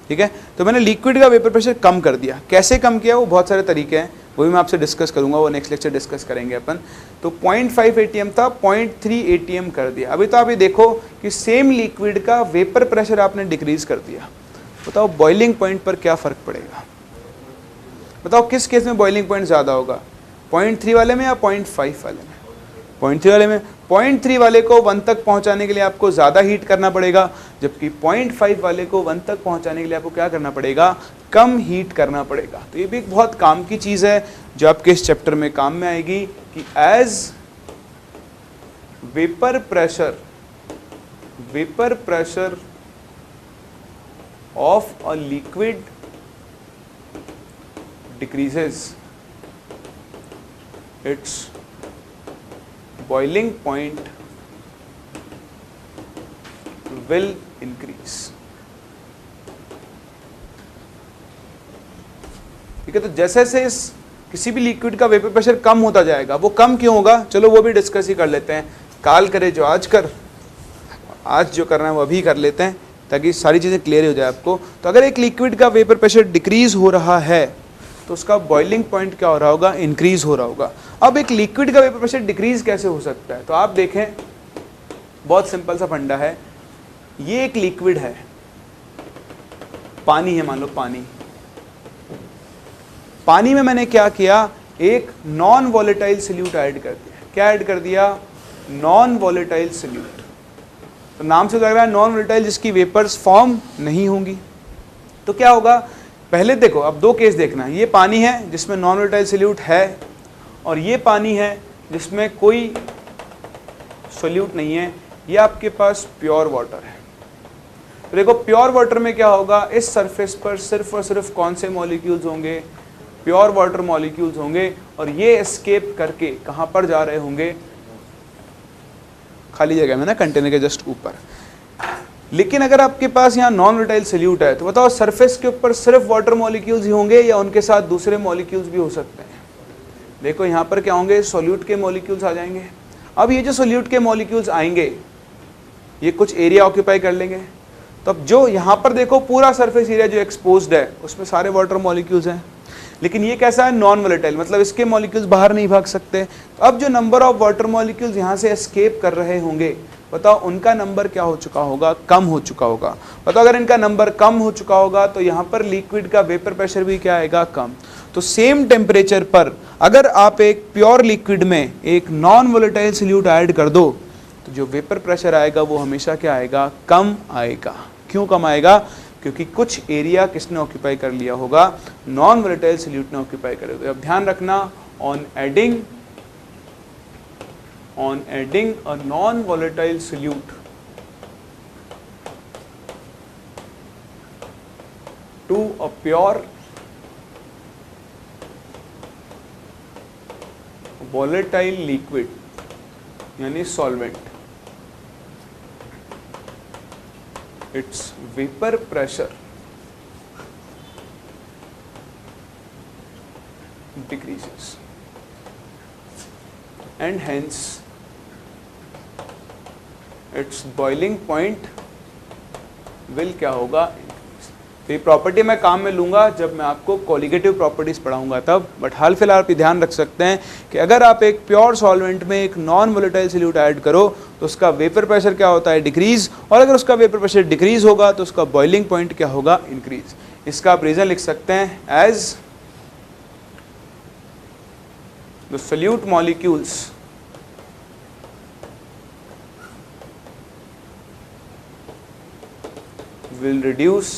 ठीक है। तो मैंने लिक्विड का वेपर प्रेशर कम कर दिया। कैसे कम किया, वो बहुत सारे तरीके हैं, वो भी मैं आपसे डिस्कस करूंगा, वो नेक्स्ट लेक्चर डिस्कस करेंगे अपन। तो 0.5 atm था, 0.3 atm कर दिया। अभी तो आप ये देखो कि सेम लिक्विड का वेपर प्रेशर आपने डिक्रीज कर दिया। बताओ बॉइलिंग पॉइंट पर क्या फ़र्क पड़ेगा? बताओ किस केस में बॉइलिंग पॉइंट ज़्यादा होगा, 0.3 वाले में या 0.5 वाले में? 0.3 वाले में। 0.3 वाले को 1 तक पहुंचाने के लिए आपको ज़्यादा हीट करना पड़ेगा, जबकि 0.5 वाले को 1 तक पहुंचाने के लिए आपको क्या करना पड़ेगा, कम हीट करना पड़ेगा। तो ये भी एक बहुत काम की चीज़ है जो आपके इस चैप्टर में काम में आएगी कि as vapour pressure of a liquid decreases, its boiling point will increase। है, तो जैसे जैसे इस किसी भी लिक्विड का वेपर प्रेशर कम होता जाएगा, वो कम क्यों होगा, चलो वो भी डिस्कस ही कर लेते हैं। काल करे जो आज कर, आज जो करना है वो अभी कर लेते हैं ताकि सारी चीज़ें क्लियर हो जाए आपको। तो अगर एक लिक्विड का वेपर प्रेशर डिक्रीज हो रहा है तो उसका बॉइलिंग पॉइंट क्या हो रहा होगा, इंक्रीज हो रहा होगा। अब एक लिक्विड का वेपर प्रेशर डिक्रीज कैसे हो सकता है, तो आप देखें बहुत सिंपल सा फंडा है। ये एक लिक्विड है, पानी है, मान लो पानी। पानी में मैंने क्या किया, एक नॉन वॉलेटाइल सोल्यूट ऐड कर दिया। क्या ऐड कर दिया, नॉन वॉलेटाइल सोल्यूट। तो नाम से लग रहा है नॉन वॉलेटाइल, जिसकी वेपर्स फॉर्म नहीं होंगी। तो क्या होगा, पहले देखो, अब दो केस देखना, ये पानी है जिसमें नॉन वॉलेटाइल सोल्यूट है, और ये पानी है जिसमें कोई सोल्यूट नहीं है। ये आपके पास प्योर वाटर है। तो देखो प्योर वाटर में क्या होगा, इस सरफेस पर सिर्फ और सिर्फ कौन से मॉलिक्यूल्स होंगे, प्योर वाटर मॉलिक्यूल्स होंगे, और ये एस्केप करके कहाँ पर जा रहे होंगे, खाली जगह में ना, कंटेनर के जस्ट ऊपर। लेकिन अगर आपके पास यहाँ नॉन वोलेटाइल सोल्यूट है, तो बताओ सरफेस के ऊपर सिर्फ वाटर मॉलिक्यूल्स ही होंगे या उनके साथ दूसरे मॉलिक्यूल्स भी हो सकते हैं। देखो यहाँ पर क्या होंगे, सोल्यूट के मॉलिक्यूल्स आ जाएंगे। अब ये जो सोल्यूट के मॉलिक्यूल्स आएंगे, ये कुछ एरिया ऑक्यूपाई कर लेंगे। तो अब जो यहाँ पर देखो पूरा सरफेस एरिया जो एक्सपोज्ड है, उसमें सारे वाटर मॉलिक्यूल्स हैं। लेकिन ये कैसा है, नॉन वोलेटाइल, मतलब इसके मॉलिक्यूल्स बाहर नहीं भाग सकते। तो अब जो नंबर ऑफ वाटर मॉलिक्यूल्स यहाँ से एस्केप कर रहे होंगे, बताओ उनका नंबर क्या हो चुका होगा, कम हो चुका होगा। बताओ अगर इनका नंबर कम हो चुका होगा तो यहाँ पर लिक्विड का वेपर प्रेशर भी क्या आएगा, कम। तो सेम टेम्परेचर पर अगर आप एक प्योर लिक्विड में एक नॉन वोलेटाइल सोल्यूट ऐड कर दो, तो जो वेपर प्रेशर आएगा वो हमेशा क्या आएगा, कम आएगा। क्यों कम आएगा, क्योंकि कुछ एरिया किसने ऑक्यूपाई कर लिया होगा, नॉन वोलेटाइल सोल्यूट ने ऑक्यूपाई कर लिया। अब ध्यान रखना, on adding a non-volatile solute to a pure volatile liquid यानी solvent, its vapor pressure decreases and hence its boiling point will क्या होगा, तो ये प्रॉपर्टी मैं काम में लूंगा जब मैं आपको कोलिगेटिव प्रॉपर्टीज पढ़ाऊंगा तब। बट हाल फिलहाल आप ध्यान रख सकते हैं कि अगर आप एक प्योर सॉल्वेंट में एक नॉन वोलेटाइल सोल्यूट ऐड करो तो उसका वेपर प्रेशर क्या होता है, डिक्रीज, और अगर उसका वेपर प्रेशर डिक्रीज होगा तो उसका बॉइलिंग पॉइंट क्या होगा, इंक्रीज। इसका आप रीजन लिख सकते हैं as the solute molecules will reduce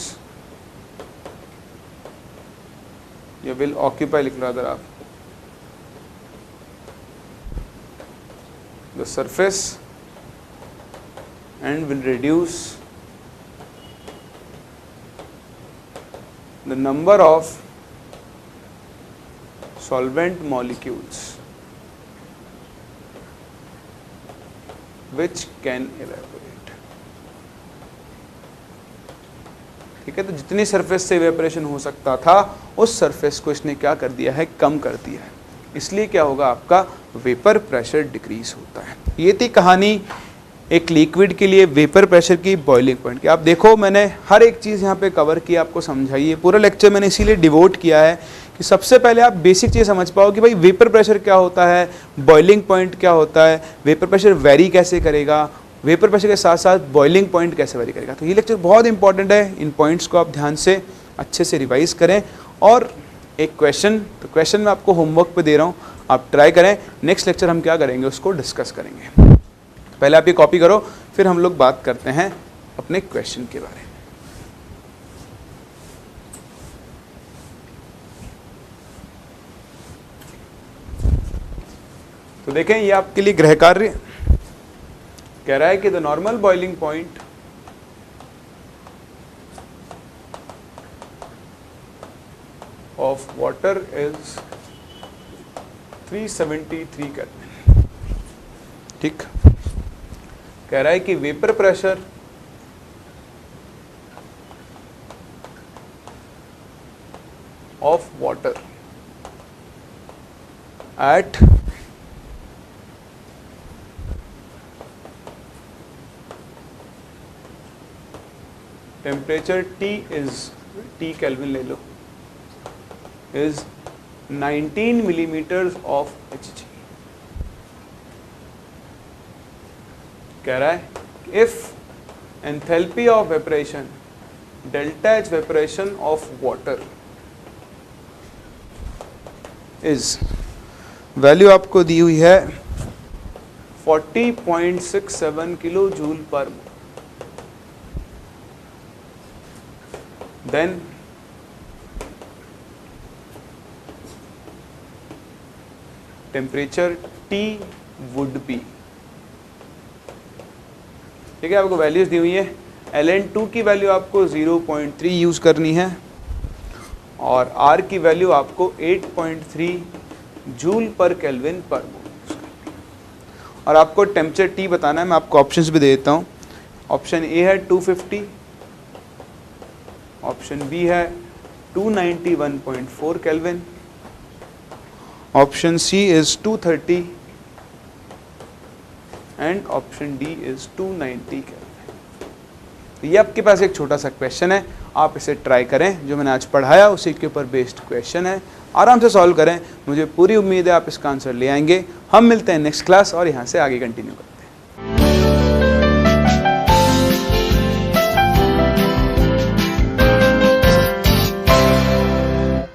या will occupy, लिख लो अगर आप, the surface and will reduce the number of solvent molecules which can evaporate। ठीक है, तो जितनी सरफेस से इवेपोरेशन हो सकता था उस सरफेस को इसने क्या कर दिया है, कम कर दिया है। इसलिए क्या होगा, आपका वेपर प्रेशर डिक्रीज होता है। ये थी कहानी एक लिक्विड के लिए वेपर प्रेशर की बॉइलिंग पॉइंट की। आप देखो मैंने हर एक चीज़ यहाँ पे कवर की, आपको समझाई है। पूरा लेक्चर मैंने इसीलिए डिवोट किया है कि सबसे पहले आप बेसिक चीज़ समझ पाओ कि भाई वेपर प्रेशर क्या होता है, बॉइलिंग पॉइंट क्या होता है, वेपर प्रेशर वेरी कैसे करेगा, वेपर प्रेशर के साथ साथ बॉइलिंग पॉइंट कैसे वेरी करेगा। तो ये लेक्चर बहुत इंपॉर्टेंट है, इन पॉइंट्स को आप ध्यान से अच्छे से रिवाइज करें। और एक क्वेश्चन, तो क्वेश्चन मैं आपको होमवर्क पे दे रहा हूँ, आप ट्राई करें। नेक्स्ट लेक्चर हम क्या करेंगे, उसको डिस्कस करेंगे। पहले आप ये कॉपी करो, फिर हम लोग बात करते हैं अपने क्वेश्चन के बारे में। तो देखें, ये आपके लिए गृह कार्य कह रहा है कि the normal boiling point of water is 373 kelvin. ठीक, कह रहा है कि vapour pressure of water at temperature T is T Kelvin ले लो is 19 millimeters of Hg। कह रहा है if enthalpy of evaporation delta H evaporation of water is value आपको दी हुई है 40.67 किलो जूल पर मोल, then temperature T would be, ठीक है, आपको वैल्यूज दी हुई है। ln2 की वैल्यू आपको 0.3 यूज करनी है और R की वैल्यू आपको 8.3 जूल पर केल्विन पर मोल, और आपको टेम्परेचर T बताना है। मैं आपको ऑप्शंस भी दे देता हूँ। ऑप्शन ए है 250, ऑप्शन बी है 291.4 kelvin, option C is 230 and option D is 290 kelvin. ये आपके पास एक छोटा सा क्वेश्चन है, आप इसे ट्राई करें। जो मैंने आज पढ़ाया उसी के ऊपर बेस्ड क्वेश्चन है, आराम से सॉल्व करें। मुझे पूरी उम्मीद है आप इसका आंसर ले आएंगे। हम मिलते हैं नेक्स्ट क्लास और यहाँ से आगे कंटिन्यू करें।